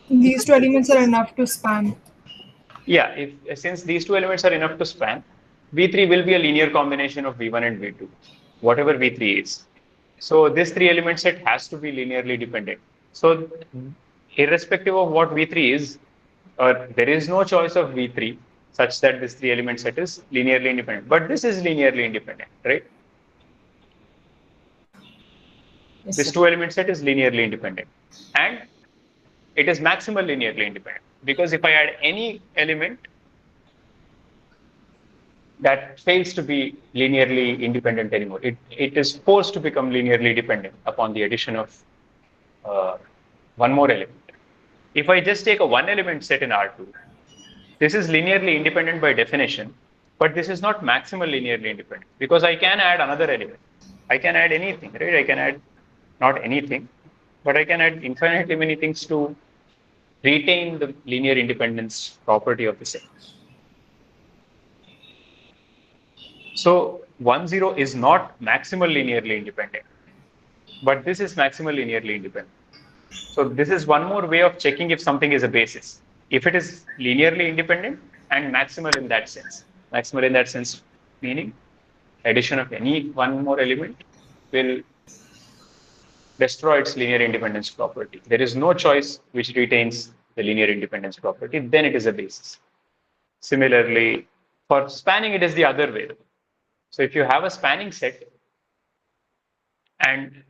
These two elements are enough to span. Yeah, since these two elements are enough to span, v3 will be a linear combination of v1 and v2, whatever v3 is. So this 3-element set has to be linearly dependent. So irrespective of what v3 is, there is no choice of v3 such that this 3-element set is linearly independent. But this is linearly independent, right? Yes, this sir. 2-element set is linearly independent. And it is maximal linearly independent. Because if I add any element that fails to be linearly independent anymore, it is forced to become linearly dependent upon the addition of one more element. If I just take a 1-element set in R2, this is linearly independent by definition, but this is not maximal linearly independent because I can add another element. I can add anything, right? I can add not anything, but I can add infinitely many things to retain the linear independence property of the set. So 10 is not maximal linearly independent, but this is maximal linearly independent. So this is one more way of checking if something is a basis. If it is linearly independent and maximal in that sense. Maximal in that sense meaning addition of any one more element will destroy its linear independence property. There is no choice which retains the linear independence property, then it is a basis. Similarly, for spanning, it is the other way. So if you have a spanning set and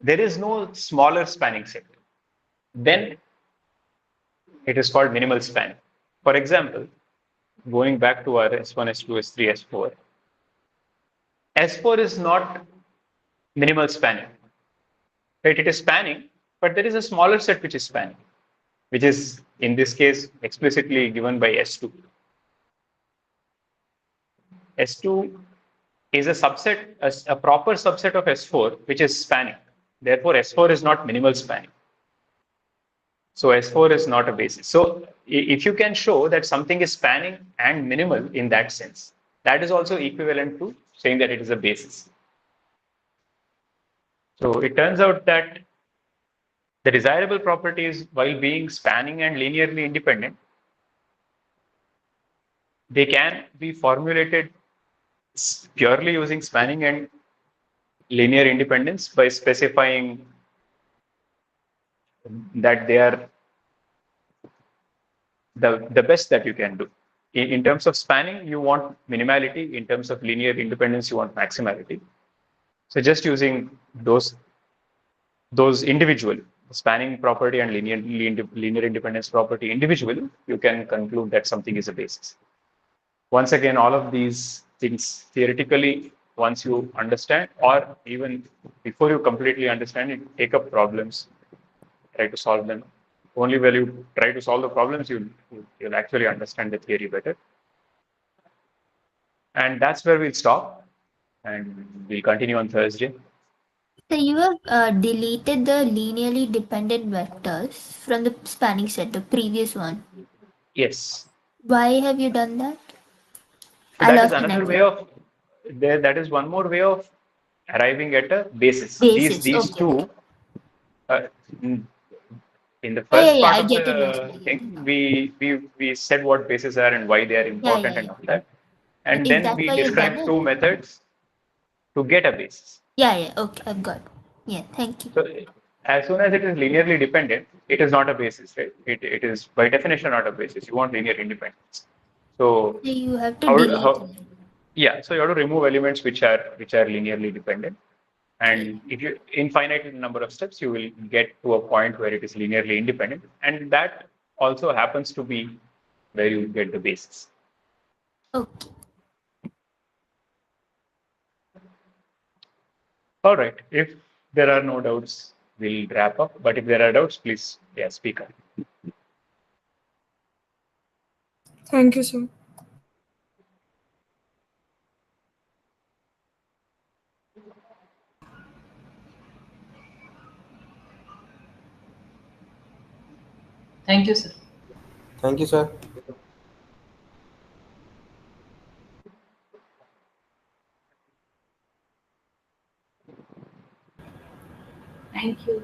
there is no smaller spanning set, then it is called minimal spanning. For example, going back to our S1, S2, S3, S4, S4 is not minimal spanning. Right? It is spanning, but there is a smaller set which is spanning, which is in this case explicitly given by S2. S2 is a subset, a proper subset of S4, which is spanning. Therefore, S4 is not minimal spanning. So S4 is not a basis. So if you can show that something is spanning and minimal in that sense, that is also equivalent to saying that it is a basis. So it turns out that the desirable properties, while being spanning and linearly independent, they can be formulated purely using spanning and linear independence by specifying that they are the best that you can do. In terms of spanning, you want minimality. In terms of linear independence, you want maximality. So just using those individually, spanning property and linear independence property individually, you can conclude that something is a basis. Once again, all of these things theoretically, once you understand, or even before you completely understand it, take up problems, try to solve them. Only when you try to solve the problems, you'll actually understand the theory better. And that's where we'll stop, and we'll continue on Thursday. So you have deleted the linearly dependent vectors from the spanning set, the previous one. Yes. Why have you done that? So that is another way of that is one more way of arriving at a basis. These Okay. two. In the first part of I get the thing, we said what bases are and why they are important and all that, and Is then that we why you've done described it? two methods to get a basis. Yeah. Okay, I've got it. Yeah, thank you. So as soon as it is linearly dependent, it is not a basis, right? It is by definition not a basis. You want linear independence. So you have to delete. Yeah, so you have to remove elements which are linearly dependent. And if you infinite number of steps, you will get to a point where it is linearly independent, and that also happens to be where you get the basis. Okay. All right. If there are no doubts, we'll wrap up. But if there are doubts, please, speak up. Thank you, sir. Thank you, sir. Thank you, sir. Thank you.